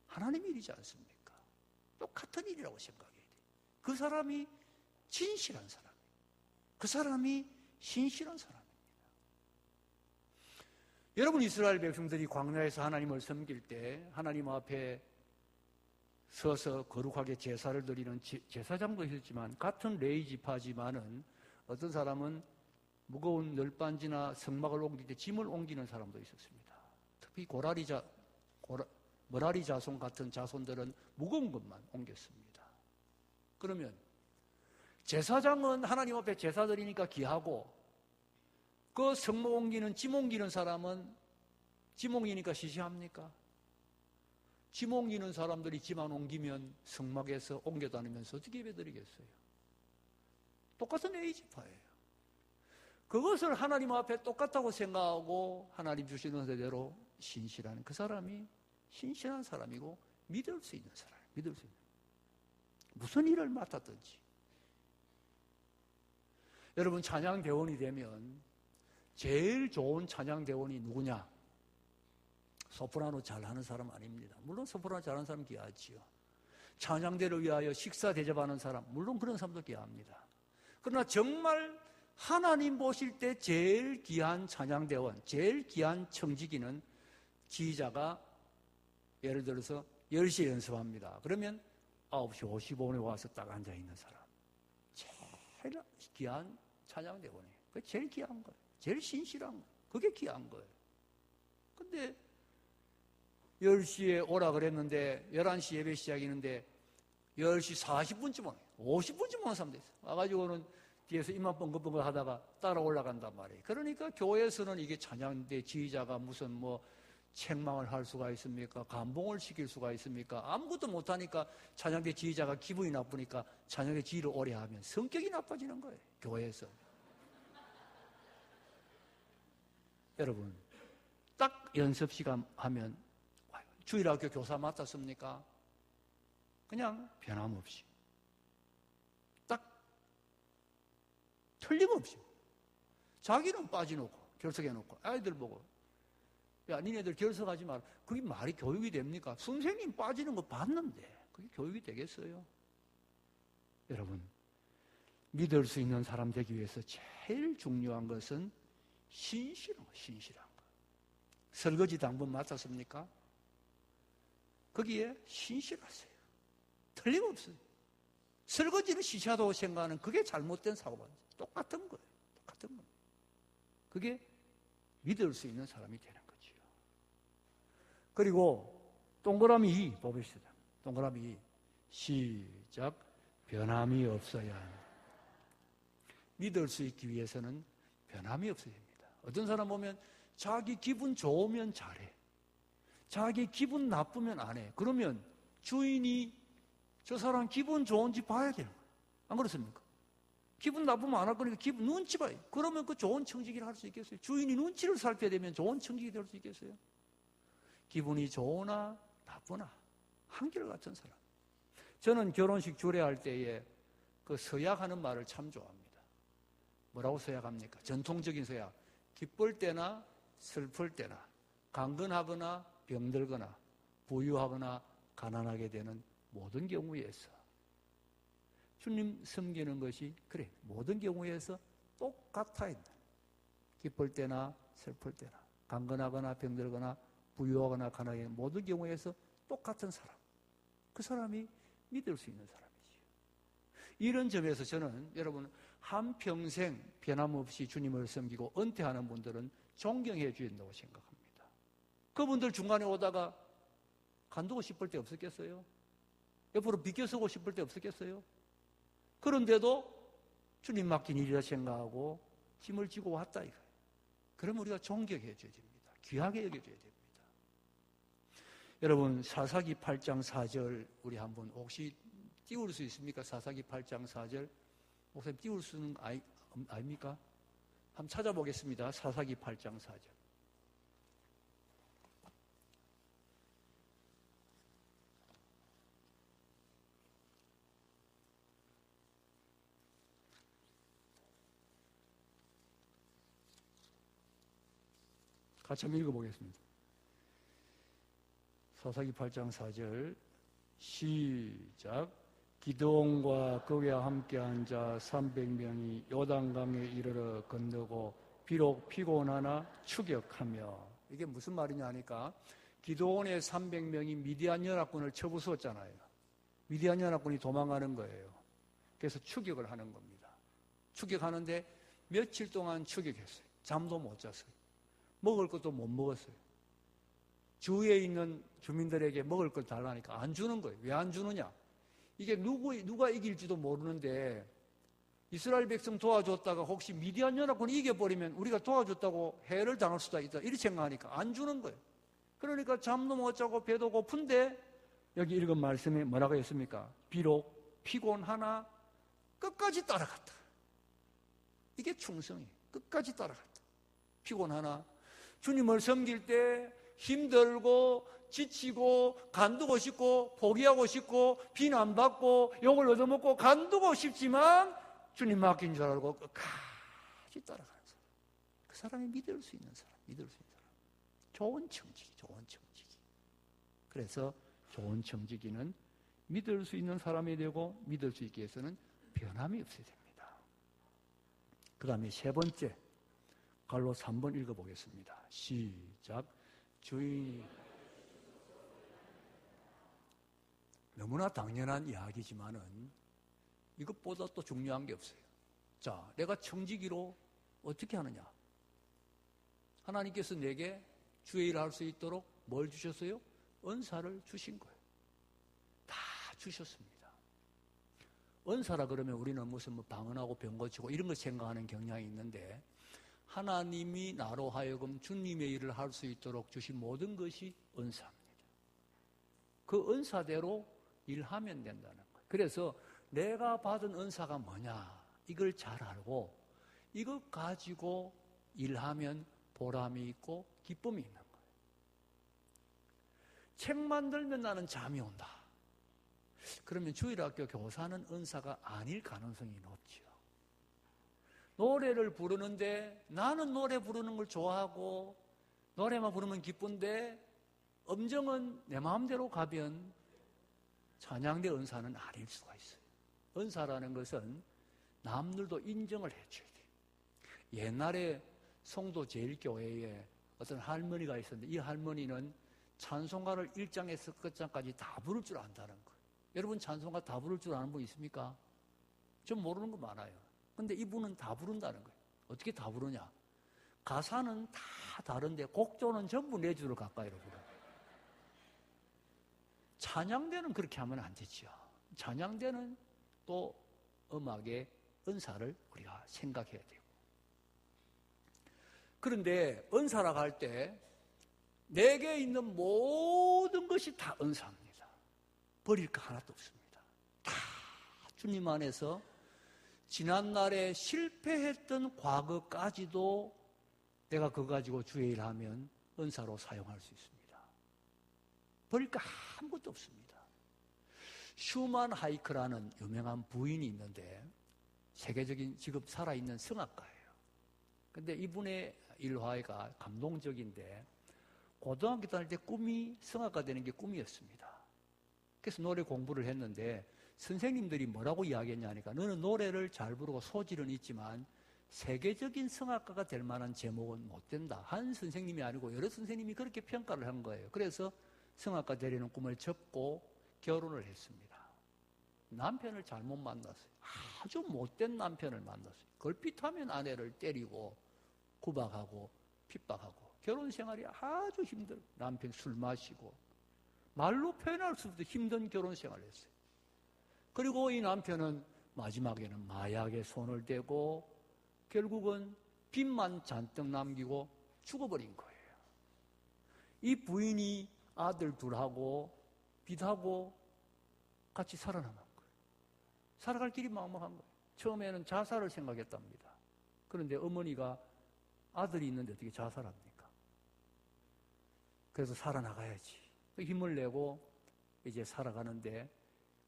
하나님 일이지 않습니까? 똑같은 일이라고 생각해요. 그 사람이 진실한 사람이에요. 그 사람이 신실한 사람입니다. 여러분 이스라엘 백성들이 광야에서 하나님을 섬길 때 하나님 앞에 서서 거룩하게 제사를 드리는 제사장도 있었지만 같은 레위 지파지만은 어떤 사람은 무거운 널빤지나 성막을 옮길 때 짐을 옮기는 사람도 있었습니다. 특히 머라리 자손 같은 자손들은 무거운 것만 옮겼습니다. 그러면 제사장은 하나님 앞에 제사 드리니까 귀하고, 그 성모 옮기는, 짐 옮기는 사람은 짐 옮기니까 시시합니까? 짐 옮기는 사람들이 짐 안 옮기면 성막에서 옮겨 다니면서 어떻게 예배 드리겠어요? 똑같은 A지파예요. 그것을 하나님 앞에 똑같다고 생각하고 하나님 주시는 대로 신실한 그 사람이 신실한 사람이고 믿을 수 있는 사람, 믿을 수 있는. 무슨 일을 맡았든지. 여러분, 찬양대원이 되면 제일 좋은 찬양대원이 누구냐? 소프라노 잘하는 사람 아닙니다. 물론 소프라노 잘하는 사람 귀하지요. 찬양대를 위하여 식사 대접하는 사람, 물론 그런 사람도 귀합니다. 그러나 정말 하나님 보실 때 제일 귀한 찬양대원, 제일 귀한 청지기는 지휘자가 예를 들어서 10시에 연습합니다. 그러면 9시 55분에 와서 딱 앉아있는 사람. 제일 귀한 찬양대원이에요. 그게 제일 귀한 거예요. 제일 신실한 거예요. 그게 귀한 거예요. 근데 10시에 오라 그랬는데 11시 예배 시작이는데 10시 40분쯤 오네. 50분쯤 오는 사람도 있어요. 와가지고는 뒤에서 입만 뻥긋뻥긋 하다가 따라 올라간단 말이에요. 그러니까 교회에서는 이게 찬양대 지휘자가 무슨 뭐 책망을 할 수가 있습니까? 감봉을 시킬 수가 있습니까? 아무것도 못하니까 찬양대 지휘자가 기분이 나쁘니까 찬양대 지휘를 오래 하면 성격이 나빠지는 거예요. 교회에서. 여러분, 딱 연습 시간 하면 주일학교 교사 맡았습니까? 그냥 변함없이 딱 틀림없이 자기는 빠져놓고 결석해놓고 아이들 보고, 야, 니네들 결석하지 마라. 그게 말이 교육이 됩니까? 선생님 빠지는 거 봤는데 그게 교육이 되겠어요? 여러분, 믿을 수 있는 사람 되기 위해서 제일 중요한 것은 신실한 거, 신실한 거. 설거지 당번 맡았습니까? 거기에 신실하세요. 틀림없어요. 설거지를 시시하다고 생각하는 그게 잘못된 사고방식. 똑같은 거예요. 똑같은 거예요. 그게 믿을 수 있는 사람이 되는 거지요. 그리고 동그라미 2 뽑읍시다. 동그라미 2. 시작. 변함이 없어야 합니다. 믿을 수 있기 위해서는 변함이 없어야 됩니다. 어떤 사람 보면 자기 기분 좋으면 잘해. 자기 기분 나쁘면 안 해. 그러면 주인이 저 사람 기분 좋은지 봐야 되는 거예요. 안 그렇습니까? 기분 나쁘면 안 할 거니까 기분 눈치 봐요. 그러면 그 좋은 청지기를 할 수 있겠어요? 주인이 눈치를 살펴야 되면 좋은 청지기 될 수 있겠어요? 기분이 좋으나 나쁘나 한결같은 사람. 저는 결혼식 주례할 때에 그 서약하는 말을 참 좋아합니다. 뭐라고 서약합니까? 전통적인 서약. 기쁠 때나 슬플 때나 강건하거나 병들거나 부유하거나 가난하게 되는 모든 경우에서 주님 섬기는 것이 그래 모든 경우에서 똑같아 있는, 기쁠 때나 슬플 때나 강건하거나 병들거나 부유하거나 가난하게 되는 모든 경우에서 똑같은 사람, 그 사람이 믿을 수 있는 사람이지요. 이런 점에서 저는 여러분 한평생 변함없이 주님을 섬기고 은퇴하는 분들은 존경해 줘야 된다고 생각합니다. 그분들 중간에 오다가 간두고 싶을 때 없었겠어요? 옆으로 비껴서고 싶을 때 없었겠어요? 그런데도 주님 맡긴 일이라 생각하고 짐을 지고 왔다 이거예요. 그럼 우리가 존경해 줘야 됩니다. 귀하게 여겨줘야 됩니다. 여러분, 사사기 8장 4절 우리 한번 혹시 띄울 수 있습니까? 사사기 8장 4절 목사님 띄울 수 있는 거 아닙니까? 한번 찾아보겠습니다. 사사기 8장 4절. 같이 한번 읽어보겠습니다. 사사기 8장 4절 시작. 기드온과 그와 함께한 자 300명이 요단강에 이르러 건너고 비록 피곤하나 추격하며, 이게 무슨 말이냐 하니까 기드온의 300명이 미디안 연합군을 쳐부수었잖아요. 미디안 연합군이 도망가는 거예요. 그래서 추격을 하는 겁니다. 추격하는데 며칠 동안 추격했어요. 잠도 못 잤어요. 먹을 것도 못 먹었어요. 주위에 있는 주민들에게 먹을 걸 달라니까 안 주는 거예요. 왜 안 주느냐? 이게 누가 이길지도 모르는데 이스라엘 백성 도와줬다가 혹시 미디안 연합군이 이겨버리면 우리가 도와줬다고 해를 당할 수도 있다. 이렇게 생각하니까 안 주는 거예요. 그러니까 잠도 못 자고 배도 고픈데 여기 읽은 말씀에 뭐라고 했습니까? 비록 피곤하나 끝까지 따라갔다. 이게 충성이에요. 끝까지 따라갔다. 피곤하나 주님을 섬길 때 힘들고 지치고 간두고 싶고 포기하고 싶고 비난받고 욕을 얻어먹고 간두고 싶지만 주님 맡긴 줄 알고 끝까지 따라가는 사람. 그 사람이 믿을 수 있는 사람. 좋은 청지기. 그래서 좋은 청지기는 믿을 수 있는 사람이 되고 믿을 수 있기 위해서는 변함이 없어야 됩니다. 그 다음에 세 번째 갈로 3번 읽어보겠습니다. 시작. 주인이 너무나 당연한 이야기지만은 이것보다 또 중요한 게 없어요. 자, 내가 청지기로 어떻게 하느냐? 하나님께서 내게 주의 일을 할 수 있도록 뭘 주셨어요? 은사를 주신 거예요. 다 주셨습니다. 은사라 그러면 우리는 무슨 방언하고 병 고치고 이런 걸 생각하는 경향이 있는데 하나님이 나로 하여금 주님의 일을 할 수 있도록 주신 모든 것이 은사입니다. 그 은사대로 일하면 된다는 거예요. 그래서 내가 받은 은사가 뭐냐 이걸 잘 알고 이거 가지고 일하면 보람이 있고 기쁨이 있는 거예요. 책 만들면 나는 잠이 온다. 그러면 주일학교 교사는 은사가 아닐 가능성이 높죠. 노래를 부르는데 나는 노래 부르는 걸 좋아하고 노래만 부르면 기쁜데 음정은 내 마음대로 가면 찬양대 은사는 아닐 수가 있어요. 은사라는 것은 남들도 인정을 해줘야 돼요. 옛날에 송도 제일교회에 어떤 할머니가 있었는데 이 할머니는 찬송가를 1장에서 끝장까지 다 부를 줄 안다는 거예요. 여러분 찬송가 다 부를 줄 아는 분 있습니까? 좀 모르는 거 많아요. 근데 이분은 다 부른다는 거예요. 어떻게 다 부르냐? 가사는 다 다른데 곡조는 전부 네 줄을 가까이로 불어요. 찬양대는 그렇게 하면 안 되죠. 찬양대는 또 음악의 은사를 우리가 생각해야 되고. 그런데 은사라고 할 때 내게 있는 모든 것이 다 은사입니다. 버릴 거 하나도 없습니다. 다 주님 안에서 지난날에 실패했던 과거까지도 내가 그거 가지고 주의 일을 하면 은사로 사용할 수 있습니다. 버릴 거 아무것도 없습니다. 슈만 하이크라는 유명한 부인이 있는데 세계적인 지금 살아있는 성악가예요. 근데 이분의 일화가 감동적인데 고등학교 다닐 때 꿈이 성악가 되는 게 꿈이었습니다. 그래서 노래 공부를 했는데 선생님들이 뭐라고 이야기했냐니까 너는 노래를 잘 부르고 소질은 있지만 세계적인 성악가가 될 만한 제목은 못 된다. 한 선생님이 아니고 여러 선생님이 그렇게 평가를 한 거예요. 그래서 성악가 되려는 꿈을 접고 결혼을 했습니다. 남편을 잘못 만났어요. 아주 못된 남편을 만났어요. 걸핏하면 아내를 때리고 구박하고 핍박하고 결혼 생활이 아주 힘들어요. 남편 술 마시고 말로 표현할 수 없이 힘든 결혼 생활을 했어요. 그리고 이 남편은 마지막에는 마약에 손을 대고 결국은 빚만 잔뜩 남기고 죽어버린 거예요. 이 부인이 아들 둘하고 빚하고 같이 살아남은 거예요. 살아갈 길이 막막한 거예요. 처음에는 자살을 생각했답니다. 그런데 어머니가 아들이 있는데 어떻게 자살합니까? 그래서 살아나가야지. 힘을 내고 이제 살아가는데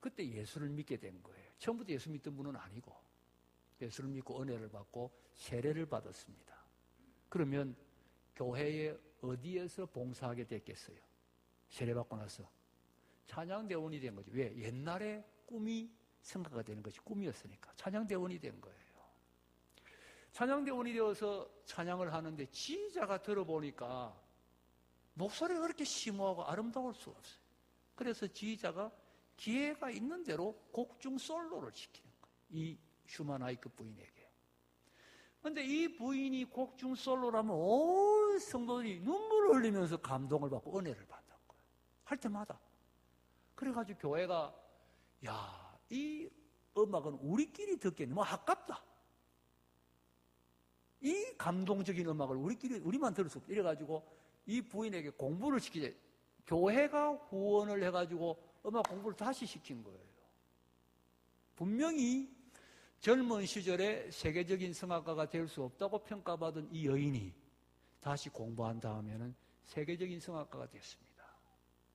그때 예수를 믿게 된 거예요. 처음부터 예수 믿던 분은 아니고 예수를 믿고 은혜를 받고 세례를 받았습니다. 그러면 교회에 어디에서 봉사하게 됐겠어요? 세례받고 나서 찬양대원이 된 거죠. 왜? 옛날에 꿈이 성가가 되는 것이 꿈이었으니까 찬양대원이 된 거예요. 찬양대원이 되어서 찬양을 하는데 지휘자가 들어보니까 목소리가 그렇게 심오하고 아름다울 수가 없어요. 그래서 지휘자가 기회가 있는 대로 곡 중 솔로를 시키는 거예요. 이 슈만 하이크 부인에게. 그런데 이 부인이 곡 중 솔로라면 온 성도들이 눈물을 흘리면서 감동을 받고 은혜를 받는 거예요. 할 때마다. 그래가지고 교회가 야, 이 음악은 우리끼리 듣기에 너무 아깝다. 이 감동적인 음악을 우리만 들을 수 없다. 이래가지고 이 부인에게 공부를 시키자. 교회가 후원을 해가지고 음악 공부를 다시 시킨 거예요. 분명히 젊은 시절에 세계적인 성악가가 될 수 없다고 평가받은 이 여인이 다시 공부한 다음에는 세계적인 성악가가 됐습니다.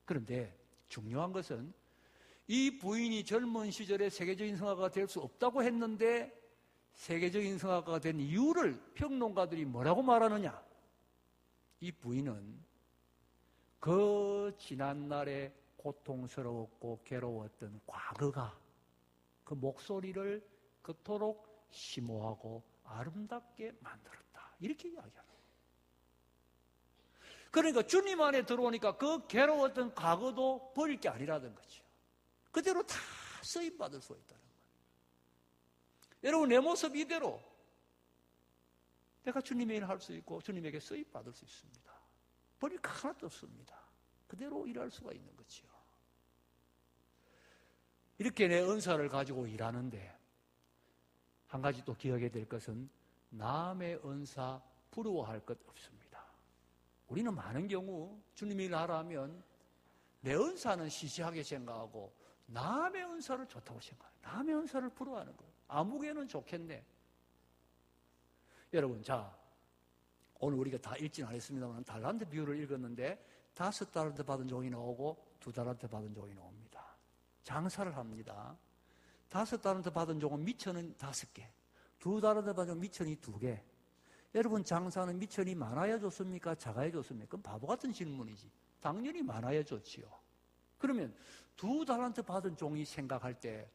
그런데 중요한 것은 이 부인이 젊은 시절에 세계적인 성악가가 될 수 없다고 했는데 세계적인 성악가가 된 이유를 평론가들이 뭐라고 말하느냐? 이 부인은 그 지난날에 고통스러웠고 괴로웠던 과거가 그 목소리를 그토록 심오하고 아름답게 만들었다. 이렇게 이야기하는 거예요. 그러니까 주님 안에 들어오니까 그 괴로웠던 과거도 버릴 게 아니라는 거죠. 그대로 다 쓰임받을 수 있다는 거예요. 여러분, 내 모습 이대로 내가 주님의 일을 할 수 있고 주님에게 쓰임받을 수 있습니다. 버릴 거 하나도 없습니다. 그대로 일할 수가 있는 거죠. 이렇게 내 은사를 가지고 일하는데 한 가지 또 기억해야 될 것은 남의 은사 부러워할 것 없습니다. 우리는 많은 경우 주님의 일을 하라 하면 내 은사는 시시하게 생각하고 남의 은사를 좋다고 생각해요. 남의 은사를 부러워하는 거예요. 아무개는 좋겠네. 여러분, 자, 오늘 우리가 다 읽지는 않았습니다만 달란트 비유를 읽었는데 5달란트 받은 종이 나오고 2달란트 받은 종이 나옵니다. 장사를 합니다. 5달란트 받은 종은 미천은 5개, 2달란트 받은 종은 미천이 2개. 여러분, 장사는 미천이 많아야 좋습니까? 작아야 좋습니까? 그건 바보 같은 질문이지. 당연히 많아야 좋지요. 그러면 2달란트 받은 종이 생각할 때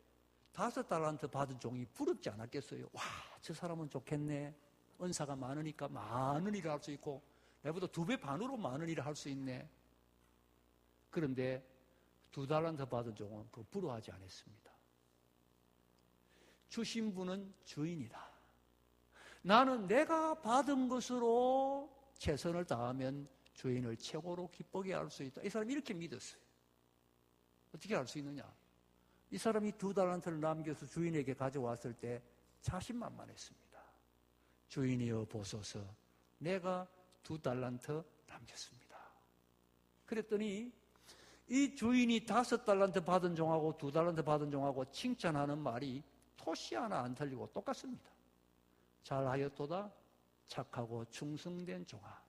5달란트 받은 종이 부럽지 않았겠어요? 와, 저 사람은 좋겠네. 은사가 많으니까 많은 일을 할 수 있고 내보다 2배 반으로 많은 일을 할 수 있네. 그런데 2달란트 받은 종은 그거 부러워하지 않았습니다. 주신 분은 주인이다. 나는 내가 받은 것으로 최선을 다하면 주인을 최고로 기쁘게 할 수 있다. 이 사람이 이렇게 믿었어요. 어떻게 알 수 있느냐? 이 사람이 2달란트를 남겨서 주인에게 가져왔을 때 자신만만했습니다. 주인이여 보소서, 내가 2달란트 남겼습니다. 그랬더니 이 주인이 5달란트 받은 종하고 2달란트 받은 종하고 칭찬하는 말이 토시 하나 안 틀리고 똑같습니다. 잘하였도다 착하고 충성된 종아,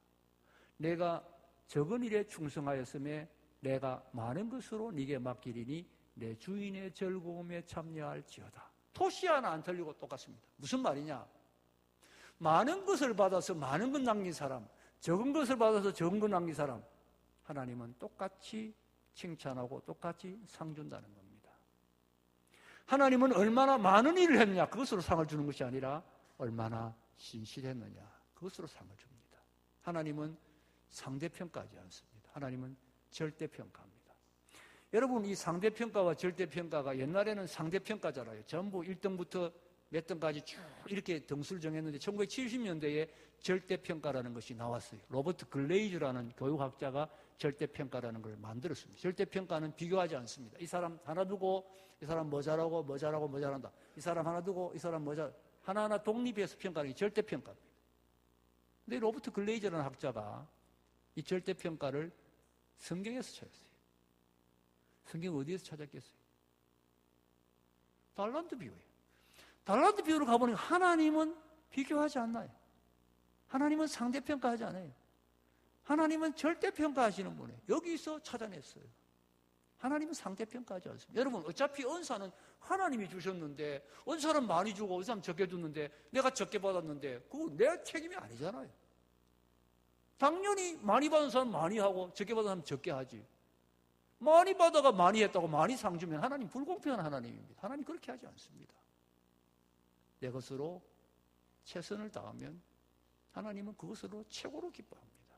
내가 적은 일에 충성하였음에 내가 많은 것으로 네게 맡기리니 내 주인의 즐거움에 참여할지어다. 토시 하나 안 틀리고 똑같습니다. 무슨 말이냐? 많은 것을 받아서 많은 것 남긴 사람, 적은 것을 받아서 적은 것 남긴 사람, 하나님은 똑같이 칭찬하고 똑같이 상 준다는 겁니다. 하나님은 얼마나 많은 일을 했느냐, 그것으로 상을 주는 것이 아니라 얼마나 신실했느냐, 그것으로 상을 줍니다. 하나님은 상대평가하지 않습니다. 하나님은 절대평가합니다. 여러분, 이 상대평가와 절대평가가 옛날에는 상대평가잖아요. 전부 1등부터 몇 등까지 쭉 이렇게 등수를 정했는데 1970년대에 절대평가라는 것이 나왔어요. 로버트 글레이즈라는 교육학자가 절대평가라는 걸 만들었습니다. 절대평가는 비교하지 않습니다. 이 사람 하나 두고 이 사람 뭐 잘하고 뭐 잘하고 뭐 잘한다. 이 사람 하나 두고 이 사람 뭐 잘, 하나하나 독립해서 평가하는 게 절대평가입니다. 근데 로버트 글레이즈라는 학자가 이 절대평가를 성경에서 찾았어요. 성경 어디에서 찾았겠어요? 달란트 비유예요. 달란트 비유로 가보니까 하나님은 비교하지 않나요? 하나님은 상대평가하지 않아요. 하나님은 절대평가하시는 분이에요. 여기서 찾아냈어요. 하나님은 상대평가하지 않습니다. 여러분, 어차피 은사는 하나님이 주셨는데 은사는 많이 주고 은사는 적게 줬는데 내가 적게 받았는데 그거 내 책임이 아니잖아요. 당연히 많이 받은 사람 많이 하고 적게 받은 사람 적게 하지. 많이 받아가 많이 했다고 많이 상 주면 하나님 불공평한 하나님입니다. 하나님 그렇게 하지 않습니다. 내 것으로 최선을 다하면 하나님은 그것으로 최고로 기뻐합니다.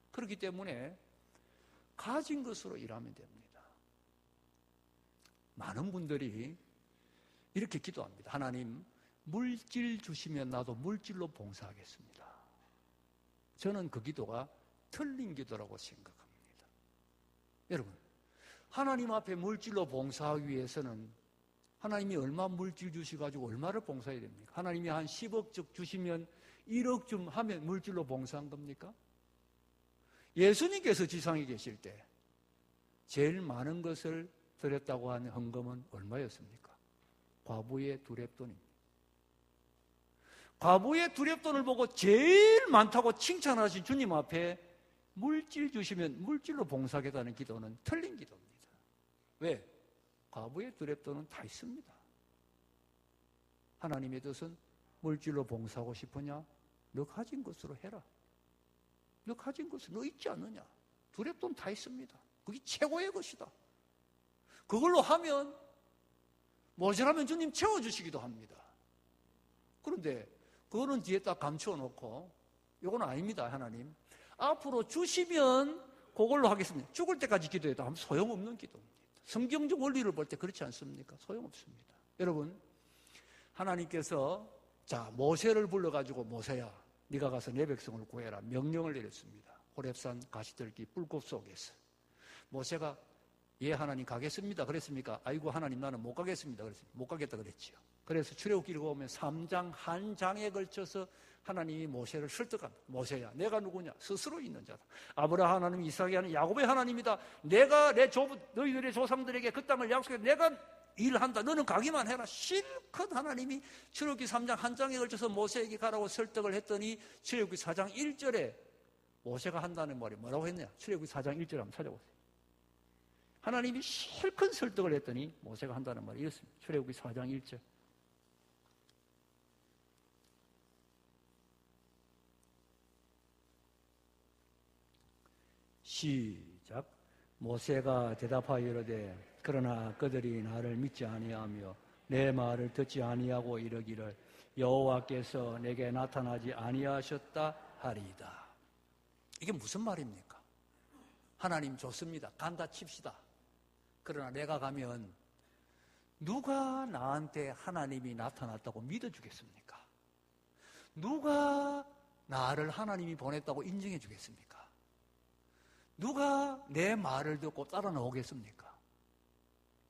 그렇기 때문에 가진 것으로 일하면 됩니다. 많은 분들이 이렇게 기도합니다. 하나님, 물질 주시면 나도 물질로 봉사하겠습니다. 저는 그 기도가 틀린 기도라고 생각합니다. 여러분, 하나님 앞에 물질로 봉사하기 위해서는 하나님이 얼마 물질 주시가지고 얼마를 봉사해야 됩니까? 하나님이 한 10억 즉 주시면 1억쯤 하면 물질로 봉사한 겁니까? 예수님께서 지상에 계실 때 제일 많은 것을 드렸다고 하는 헌금은 얼마였습니까? 과부의 두렙돈입니다. 과부의 두렙돈을 보고 제일 많다고 칭찬하신 주님 앞에 물질 주시면 물질로 봉사하겠다는 기도는 틀린 기도입니다. 왜? 과부의 두렙돈은 다 있습니다. 하나님의 뜻은 물질로 봉사하고 싶으냐? 너 가진 것으로 해라. 너 가진 것을 너 있지 않느냐? 두렙돈 다 있습니다. 그게 최고의 것이다. 그걸로 하면 모자라면 주님 채워주시기도 합니다. 그런데 그거는 뒤에 딱 감추어 놓고 이건 아닙니다. 하나님 앞으로 주시면 그걸로 하겠습니다. 죽을 때까지 기도해도 아무 소용없는 기도입니다. 성경적 원리를 볼 때 그렇지 않습니까? 소용없습니다. 여러분 하나님께서 자 모세를 불러가지고 모세야 네가 가서 내 백성을 구해라 명령을 내렸습니다. 호렙산 가시들기 뿔꽃 속에서 모세가 예 하나님 가겠습니다 그랬습니까? 아이고 하나님 나는 못 가겠습니다 그랬습니다. 못 가겠다 그랬지요. 그래서 출애굽기를 보면 3장 한 장에 걸쳐서 하나님이 모세를 설득합니다. 모세야 내가 누구냐? 스스로 있는 자다. 아브라함 하나님 이삭이 하나님 야곱의 하나님이다. 내가 너희들의 조상들에게 그 땅을 약속해 내가 일한다. 너는 가기만 해라. 실컷 하나님이 출애굽기 3장 한 장에 걸쳐서 모세에게 가라고 설득을 했더니 출애굽기 4장 1절에 모세가 한다는 말이 뭐라고 했냐? 출애굽기 4장 1절 한번 찾아보세요. 하나님이 실컷 설득을 했더니 모세가 한다는 말이 이렇습니다. 출애굽기 4장 1절. 시작. 모세가 대답하여 이르되 그러나 그들이 나를 믿지 아니하며 내 말을 듣지 아니하고 이르기를 여호와께서 내게 나타나지 아니하셨다 하리이다. 이게 무슨 말입니까? 하나님 좋습니다. 간다 칩시다. 그러나 내가 가면 누가 나한테 하나님이 나타났다고 믿어주겠습니까? 누가 나를 하나님이 보냈다고 인정해 주겠습니까? 누가 내 말을 듣고 따라 나오겠습니까?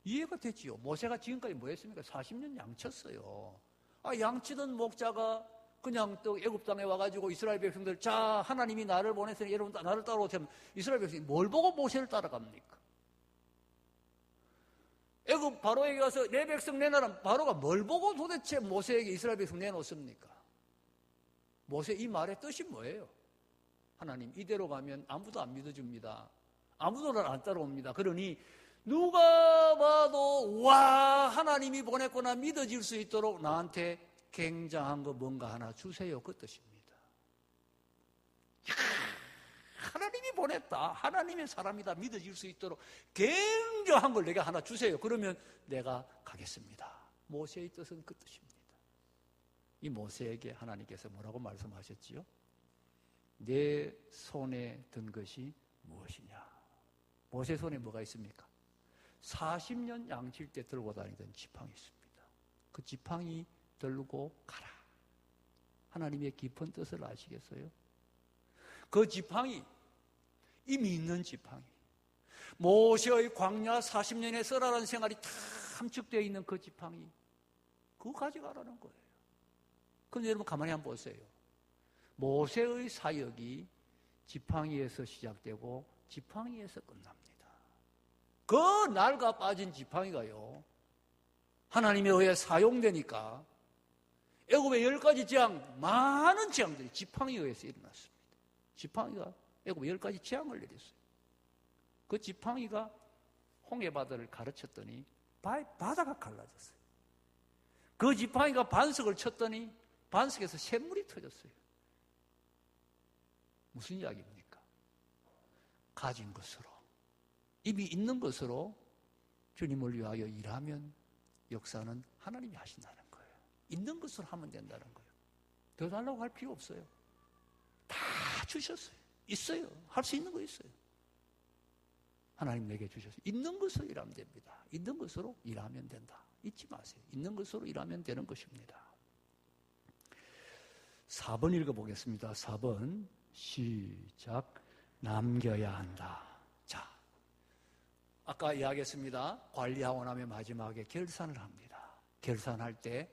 이해가 됐지요. 모세가 지금까지 뭐 했습니까? 40년 양쳤어요. 양치던 목자가 그냥 또 애굽 땅에 와가지고 이스라엘 백성들 자 하나님이 나를 보냈으니 여러분 나를 따라오세요. 이스라엘 백성이 뭘 보고 모세를 따라갑니까? 애굽 바로에게 가서 내 백성 내놔라. 바로가 뭘 보고 도대체 모세에게 이스라엘 백성 내놓습니까? 모세 이 말의 뜻이 뭐예요? 하나님 이대로 가면 아무도 안 믿어줍니다. 아무도 날 안 따라옵니다. 그러니 누가 봐도 와 하나님이 보냈구나 믿어질 수 있도록 나한테 굉장한 거 뭔가 하나 주세요. 그 뜻입니다. 하나님이 보냈다. 하나님의 사람이다. 믿어질 수 있도록 굉장한 걸 내게 하나 주세요. 그러면 내가 가겠습니다. 모세의 뜻은 그 뜻입니다. 이 모세에게 하나님께서 뭐라고 말씀하셨지요? 내 손에 든 것이 무엇이냐? 모세 손에 뭐가 있습니까? 40년 양칠 때 들고 다니던 지팡이 있습니다. 그 지팡이 들고 가라. 하나님의 깊은 뜻을 아시겠어요? 그 지팡이 이미 있는 지팡이 모세의 광야 40년의 썰어라는 생활이 다 함축되어 있는 그 지팡이 그거 가져가라는 거예요. 그런데 여러분 가만히 한번 보세요. 모세의 사역이 지팡이에서 시작되고 지팡이에서 끝납니다. 그 낡아 빠진 지팡이가요 하나님에 의해 사용되니까 애굽의 10가지 재앙 많은 재앙들이 지팡이에 의해서 일어났습니다. 지팡이가 애굽에 10가지 재앙을 내렸어요. 그 지팡이가 홍해바다를 가르쳤더니 바다가 갈라졌어요. 그 지팡이가 반석을 쳤더니 반석에서 샘물이 터졌어요. 무슨 이야기입니까? 가진 것으로 이미 있는 것으로 주님을 위하여 일하면 역사는 하나님이 하신다는 거예요. 있는 것으로 하면 된다는 거예요. 더 달라고 할 필요 없어요. 다 주셨어요. 있어요. 할 수 있는 거 있어요. 하나님 내게 주셨어요. 있는 것으로 일하면 됩니다. 있는 것으로 일하면 된다. 잊지 마세요. 있는 것으로 일하면 되는 것입니다. 4번 읽어보겠습니다. 4번 시작. 남겨야 한다. 자, 아까 이야기했습니다. 관리하고 나면 마지막에 결산을 합니다. 결산할 때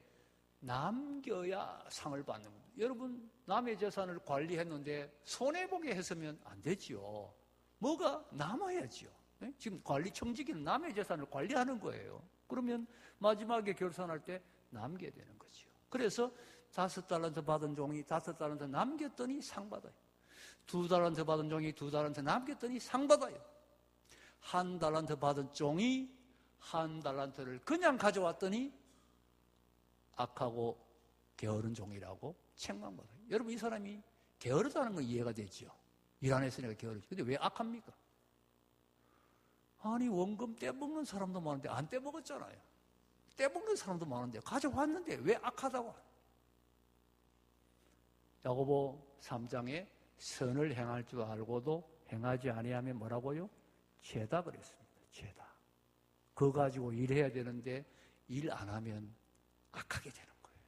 남겨야 상을 받는 겁니다. 여러분, 남의 재산을 관리했는데 손해보게 했으면 안 되지요. 뭐가 남아야지요. 네? 지금 관리청지기는 남의 재산을 관리하는 거예요. 그러면 마지막에 결산할 때 남겨야 되는 거죠. 그래서 5달란트 받은 종이 5달란트 남겼더니 상 받아요. 2달란트 받은 종이 2달란트 남겼더니 상 받아요. 1달란트 받은 종이 1달란트를 그냥 가져왔더니 악하고 게으른 종이라고 책망받아요. 여러분, 이 사람이 게으르다는 건 이해가 되죠. 일 안 했으니까 게으르죠. 근데 왜 악합니까? 아니, 원금 떼먹는 사람도 많은데 안 떼먹었잖아요. 떼먹는 사람도 많은데 가져왔는데 왜 악하다고? 야고보 3장에 선을 행할 줄 알고도 행하지 아니하면 뭐라고요? 죄다 그랬습니다. 죄다. 그거 가지고 일해야 되는데 일 안 하면 악하게 되는 거예요.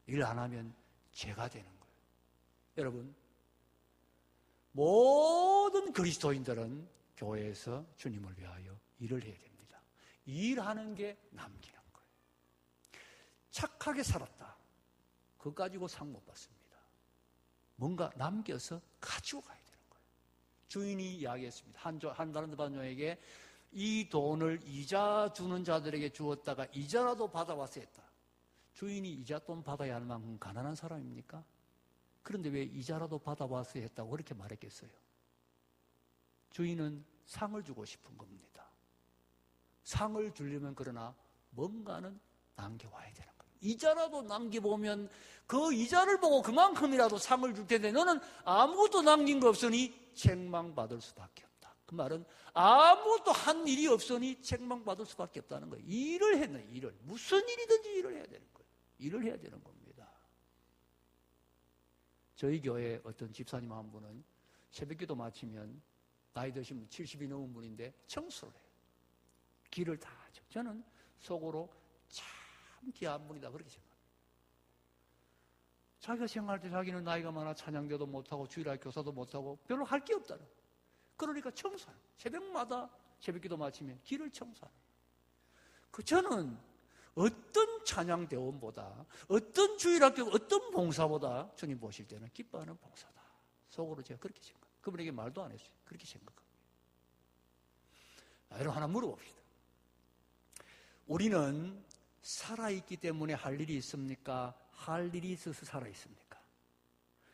일 안 하면 죄가 되는 거예요. 여러분, 모든 그리스도인들은 교회에서 주님을 위하여 일을 해야 됩니다. 일하는 게 남기는 거예요. 착하게 살았다. 그거 가지고 상 못 받습니다. 뭔가 남겨서 가지고 가야 되는 거예요. 주인이 이야기했습니다. 한 달란트 받은 종에게 이 돈을 이자 주는 자들에게 주었다가 이자라도 받아와서 했다. 주인이 이자 돈 받아야 할 만큼 가난한 사람입니까? 그런데 왜 이자라도 받아와서 했다고 그렇게 말했겠어요? 주인은 상을 주고 싶은 겁니다. 상을 주려면 그러나 뭔가는 남겨와야 되는 거예요. 이자라도 남겨보면 그 이자를 보고 그만큼이라도 상을 줄 텐데 너는 아무것도 남긴 거 없으니 책망받을 수밖에 없다. 그 말은 아무것도 한 일이 없으니 책망받을 수밖에 없다는 거예요. 일을 했네, 일을. 무슨 일이든지 일을 해야 되는 거예요. 일을 해야 되는 겁니다. 저희 교회 어떤 집사님 한 분은 새벽기도 마치면 나이 드신 분, 70이 넘은 분인데 청소를 해요. 길을 다 하죠. 저는 속으로 참 귀한 분이다 그렇게 생각합니다. 자기가 생각할 때 자기는 나이가 많아 찬양대도 못하고 주일학 교사도 못하고 별로 할 게 없다는. 그러니까 청소하는. 새벽마다 새벽기도 마치면 길을 청소하는. 저는 어떤 찬양대원보다 어떤 주일학교 어떤 봉사보다 주님 보실 때는 기뻐하는 봉사다. 속으로 제가 그렇게 생각합니다. 그분에게 말도 안 했어요. 그렇게 생각합니다. 여러분 하나 물어봅시다. 우리는 살아있기 때문에 할 일이 있습니까? 할 일이 있어서 살아있습니까?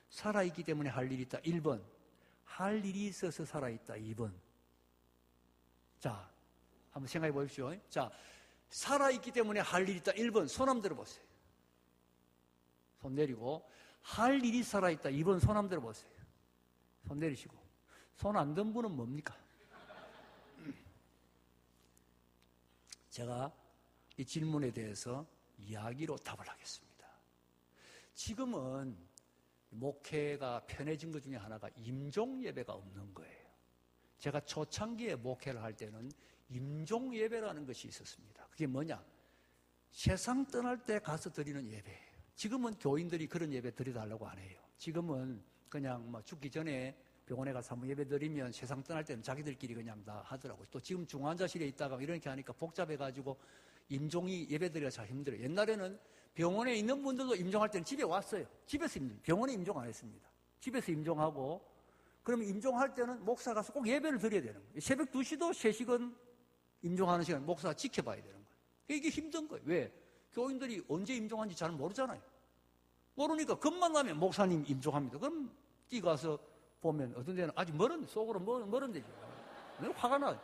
살아있기 때문에 할 일이 있다. 1번. 할 일이 있어서 살아있다. 2번. 자, 한번 생각해 보십시오. 자, 살아있기 때문에 할 일이 있다. 1번. 손 한번 들어보세요. 손 내리고. 할 일이 살아있다. 2번. 손 한번 들어보세요. 손 내리시고. 손 안 든 분은 뭡니까? 제가 이 질문에 대해서 이야기로 답을 하겠습니다. 지금은 목회가 편해진 것 중에 하나가 임종 예배가 없는 거예요. 제가 초창기에 목회를 할 때는 임종 예배라는 것이 있었습니다. 그게 뭐냐? 세상 떠날 때 가서 드리는 예배예요. 지금은 교인들이 그런 예배 드려달라고 안 해요. 지금은 그냥 죽기 전에 병원에 가서 한번 예배 드리면 세상 떠날 때는 자기들끼리 그냥 다 하더라고요. 또 지금 중환자실에 있다가 이렇게 하니까 복잡해가지고 임종이 예배 드리기가 잘 힘들어요. 옛날에는 병원에 있는 분들도 임종할 때는 집에 왔어요. 집에서 병원에 임종 안 했습니다. 집에서 임종하고 그러면 임종할 때는 목사 가서 꼭 예배를 드려야 되는 거예요. 새벽 2시도 3시간 임종하는 시간 목사가 지켜봐야 되는 거예요. 이게 힘든 거예요. 왜? 교인들이 언제 임종한지 잘 모르잖아요. 모르니까 급만 나면 목사님 임종합니다. 그럼 뛰가서 보면 어떤 데는 아직 멀은 속으로 멀은 데죠. 화가 나요.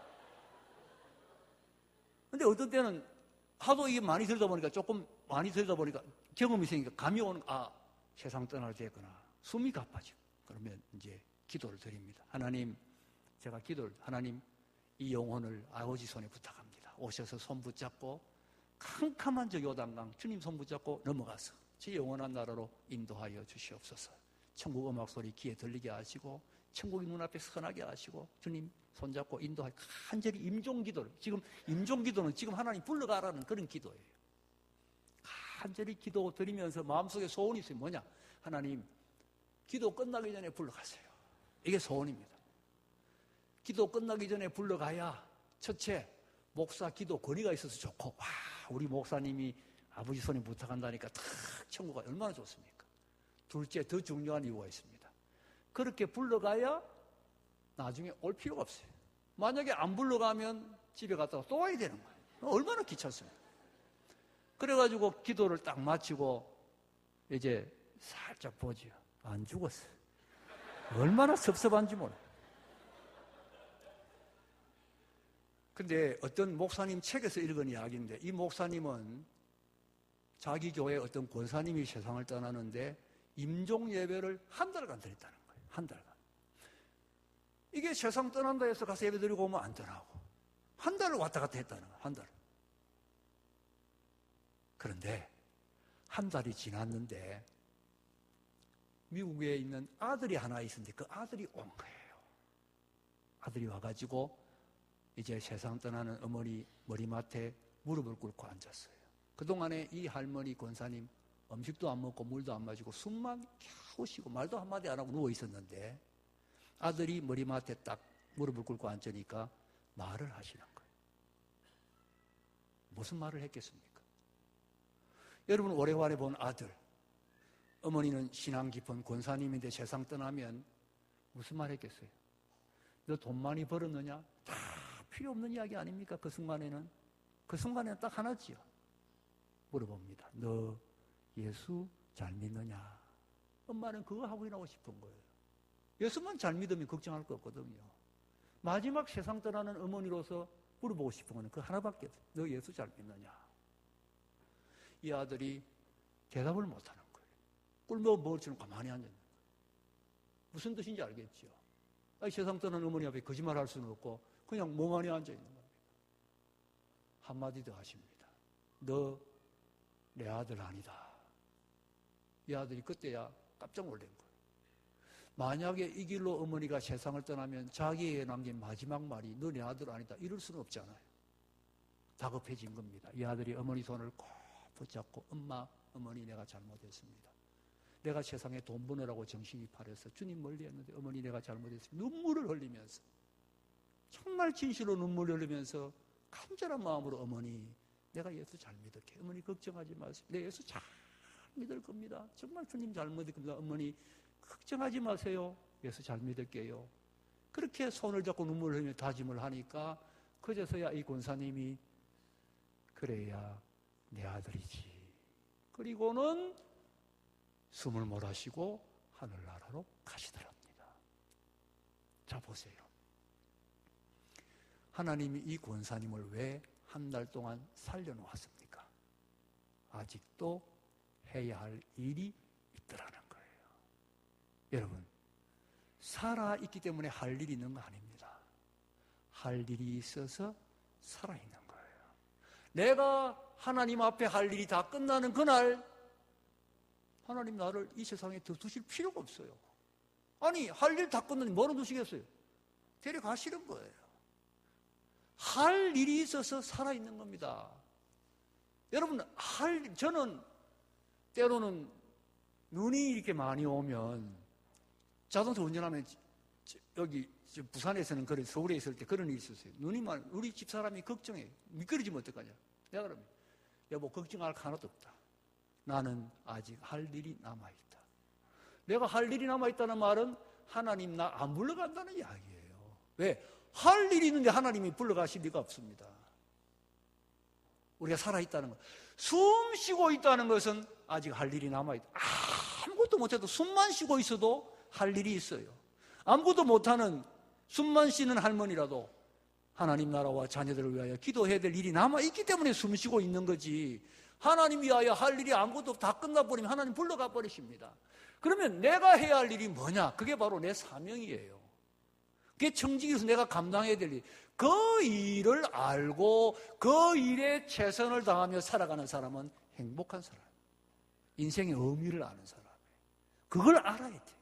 근데 어떤 때는 하도 이게 많이 들다 보니까 조금 많이 들다 보니까 경험이 생기니까 감이 오는 세상 떠날 때였구나. 숨이 가빠지고 그러면 이제 기도를 드립니다. 하나님, 제가 기도를 하나님 이 영혼을 아버지 손에 부탁합니다. 오셔서 손 붙잡고 캄캄한 저 요단강 주님 손 붙잡고 넘어가서 제 영원한 나라로 인도하여 주시옵소서. 천국 음악 소리 귀에 들리게 하시고 천국이 눈앞에 선하게 하시고 주님 손잡고 인도하여 간절히 임종기도를 지금 임종기도는 지금 하나님 불러가라는 그런 기도예요. 간절히 기도 드리면서 마음속에 소원이 있어요. 뭐냐? 하나님 기도 끝나기 전에 불러가세요. 이게 소원입니다. 기도 끝나기 전에 불러가야 첫째 목사 기도 권위가 있어서 좋고 우리 목사님이 아버지 손에 부탁한다니까 탁 청구가 얼마나 좋습니까? 둘째, 더 중요한 이유가 있습니다. 그렇게 불러가야 나중에 올 필요가 없어요. 만약에 안 불러가면 집에 갔다가 또 와야 되는 거예요. 얼마나 귀찮습니까? 그래가지고 기도를 딱 마치고 이제 살짝 보지요. 안 죽었어요. 얼마나 섭섭한지 몰라요. 근데 어떤 목사님 책에서 읽은 이야기인데, 이 목사님은 자기 교회 어떤 권사님이 세상을 떠나는데 임종 예배를 한 달간 드렸다는 거예요. 한 달간. 이게 세상 떠난다 해서 가서 예배 드리고 오면 안 떠나고 한 달을 왔다 갔다 했다는 거예요. 한 달. 그런데 한 달이 지났는데 미국에 있는 아들이 하나 있었는데 그 아들이 온 거예요. 아들이 와가지고 이제 세상 떠나는 어머니 머리맡에 무릎을 꿇고 앉았어요. 그동안에 이 할머니 권사님 음식도 안 먹고 물도 안 마시고 숨만 겨우 쉬고 말도 한마디 안 하고 누워 있었는데 아들이 머리맡에 딱 무릎을 꿇고 앉으니까 말을 하시는 거예요. 무슨 말을 했겠습니까? 여러분 오래간에 본 아들, 어머니는 신앙 깊은 권사님인데 세상 떠나면 무슨 말 했겠어요? 너 돈 많이 벌었느냐? 다 필요 없는 이야기 아닙니까? 그 순간에는 딱 하나지요. 물어봅니다. 너 예수 잘 믿느냐? 엄마는 그거 하고 일하고 싶은 거예요. 예수만 잘 믿으면 걱정할 거 없거든요. 마지막 세상 떠나는 어머니로서 물어보고 싶은 거는 그 하나밖에 없어요. 너 예수 잘 믿느냐? 이 아들이 대답을 못하는 거예요. 꿀먹어 먹을 줄은 가만히 앉아있는 거예요. 무슨 뜻인지 알겠죠? 아니, 세상 떠나는 어머니 앞에 거짓말할 수는 없고 그냥 멍하니 앉아있는 겁니다. 한마디 더 하십니다. 너 내 아들 아니다. 이 아들이 그때야 깜짝 놀란 거예요. 만약에 이 길로 어머니가 세상을 떠나면 자기에게 남긴 마지막 말이 너 내 아들 아니다 이럴 수는 없잖아요. 다급해진 겁니다. 이 아들이 어머니 손을 꼭 붙잡고 어머니 내가 잘못했습니다. 내가 세상에 돈 버느라고 정신이 파려서 주님 멀리 했는데 어머니 내가 잘못했습니다. 눈물을 흘리면서 정말 진실로 눈물을 흘리면서 간절한 마음으로 어머니 내가 예수 잘 믿을게. 어머니 걱정하지 마세요. 내 예수 잘 믿을 겁니다. 정말 주님 잘 믿을 겁니다. 어머니 걱정하지 마세요. 예수 잘 믿을게요. 그렇게 손을 잡고 눈물을 흘리며 다짐을 하니까 그제서야 이 권사님이 그래야 내 아들이지. 그리고는 숨을 몰아쉬고 하늘나라로 가시더랍니다. 자 보세요. 하나님이 이 권사님을 왜 한 달 동안 살려놓았습니까? 아직도 해야 할 일이 있더라는 거예요. 여러분, 살아있기 때문에 할 일이 있는 거 아닙니다. 할 일이 있어서 살아있는 거예요. 내가 하나님 앞에 할 일이 다 끝나는 그날 하나님 나를 이 세상에 더 두실 필요가 없어요. 아니, 할 일 다 끝나니 뭐로 두시겠어요? 데려가시는 거예요. 할 일이 있어서 살아있는 겁니다. 여러분, 저는 때로는 눈이 이렇게 많이 오면 자동차 운전하면 여기 부산에서는 그런 서울에 있을 때 그런 일이 있었어요. 눈이 많이 우리 집사람이 걱정해. 미끄러지면 어떡하냐. 내가 그러면 여보 걱정할 거 하나도 없다. 나는 아직 할 일이 남아있다. 내가 할 일이 남아있다는 말은 하나님 나 안 불러간다는 이야기예요. 왜? 할 일이 있는데 하나님이 불러가실 리가 없습니다. 우리가 살아있다는 것. 숨 쉬고 있다는 것은 아직 할 일이 남아있다. 아무것도 못해도 숨만 쉬고 있어도 할 일이 있어요. 아무것도 못하는 숨만 쉬는 할머니라도 하나님 나라와 자녀들을 위하여 기도해야 될 일이 남아있기 때문에 숨 쉬고 있는 거지. 하나님 위하여 할 일이 아무것도 다 끝나버리면 하나님 불러가 버리십니다. 그러면 내가 해야 할 일이 뭐냐? 그게 바로 내 사명이에요. 그게 청지기에서 내가 감당해야 될 일. 그 일을 알고 그 일에 최선을 다하며 살아가는 사람은 행복한 사람. 인생의 의미를 아는 사람이에요. 그걸 알아야 돼.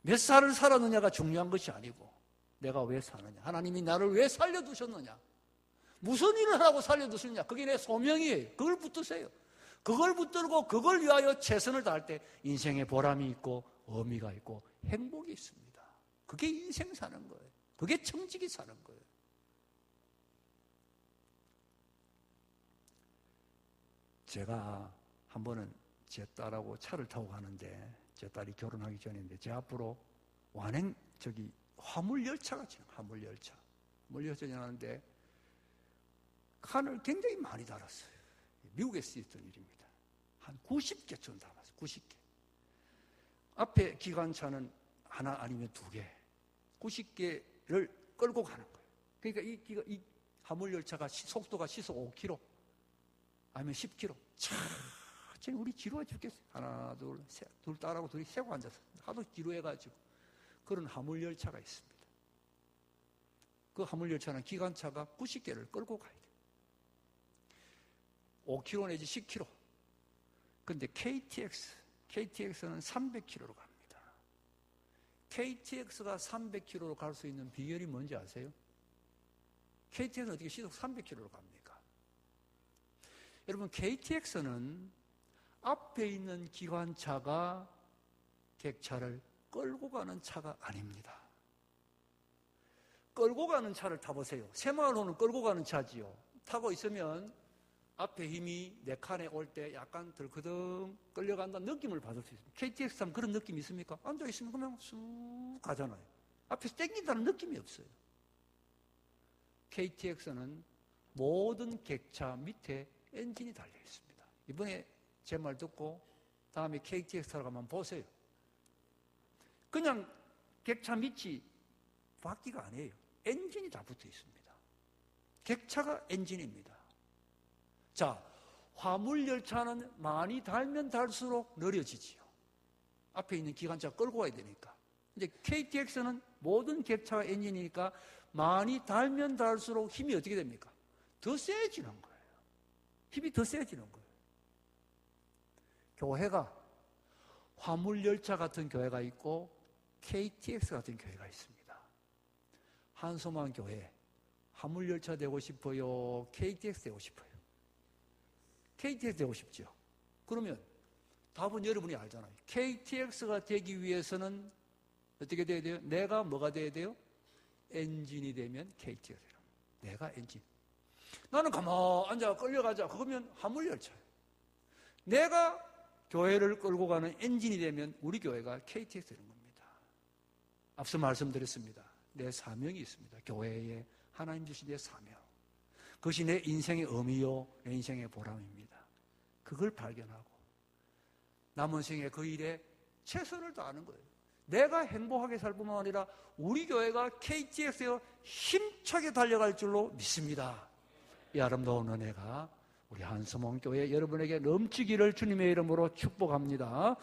몇 살을 살았느냐가 중요한 것이 아니고 내가 왜 사느냐. 하나님이 나를 왜 살려두셨느냐. 무슨 일을 하라고 살려두셨느냐. 그게 내 소명이에요. 그걸 붙드세요. 그걸 붙들고 그걸 위하여 최선을 다할 때 인생의 보람이 있고 의미가 있고 행복이 있습니다. 그게 인생 사는 거예요. 그게 청지기 사는 거예요. 제가 한 번은 제 딸하고 차를 타고 가는데, 제 딸이 결혼하기 전인데, 제 앞으로 화물열차가 지나가, 화물열차 지나가는데, 칸을 굉장히 많이 달았어요. 미국에서 있던 일입니다. 한 90개 쯤 달았어요. 90개. 앞에 기관차는 하나 아니면 2개, 90개를 끌고 가는 거예요. 그러니까 이 화물열차가 속도가 시속 5km 아니면 10km. 천천히 우리 지루해 죽겠어요. 하나, 둘 딸하고 둘이 세고 앉아서 하도 지루해가지고. 그런 화물열차가 있습니다. 그 화물열차는 기관차가 90개를 끌고 가야 돼요. 5km 내지 10km. 근데 KTX는 300km로 갑니다. KTX가 300km로 갈 수 있는 비결이 뭔지 아세요? KTX는 어떻게 시속 300km로 갑니까? 여러분, KTX는 앞에 있는 기관차가 객차를 끌고 가는 차가 아닙니다. 끌고 가는 차를 타보세요. 새마을호는 끌고 가는 차지요. 타고 있으면 앞에 힘이 내 칸에 올 때 약간 덜커덩 끌려간다는 느낌을 받을 수 있습니다. KTX 타면 그런 느낌이 있습니까? 앉아있으면 그냥 쑥 가잖아요. 앞에서 땡긴다는 느낌이 없어요. KTX는 모든 객차 밑에 엔진이 달려 있습니다. 이번에 제 말 듣고 다음에 KTX 타러 가면 보세요. 그냥 객차 밑이 바퀴가 아니에요. 엔진이 다 붙어 있습니다. 객차가 엔진입니다. 자, 화물열차는 많이 달면 달수록 느려지지요. 앞에 있는 기관차 끌고 가야 되니까. 이제 KTX는 모든 객차가 엔진이니까 많이 달면 달수록 힘이 어떻게 됩니까? 더 세지는 거예요. 힘이 더 세지는 거예요. 교회가 화물열차 같은 교회가 있고 KTX 같은 교회가 있습니다. 한소만 교회 화물열차 되고 싶어요? KTX 되고 싶어요? KTX 되고 싶죠. 그러면 답은 여러분이 알잖아요. KTX가 되기 위해서는 어떻게 돼야 돼요? 내가 뭐가 돼야 돼요? 엔진이 되면 KTX가 돼요. 내가 엔진. 나는 가만 앉아 끌려가자. 그러면 화물열차예요. 내가 교회를 끌고 가는 엔진이 되면 우리 교회가 KTX 되는 겁니다. 앞서 말씀드렸습니다. 내 사명이 있습니다. 교회에 하나님 주신 내 사명. 그것이 내 인생의 의미요, 내 인생의 보람입니다. 그걸 발견하고 남은 생에 그 일에 최선을 다하는 거예요. 내가 행복하게 살 뿐만 아니라 우리 교회가 KTX에 힘차게 달려갈 줄로 믿습니다. 이 아름다운 은혜가 우리 한서몽교회 여러분에게 넘치기를 주님의 이름으로 축복합니다.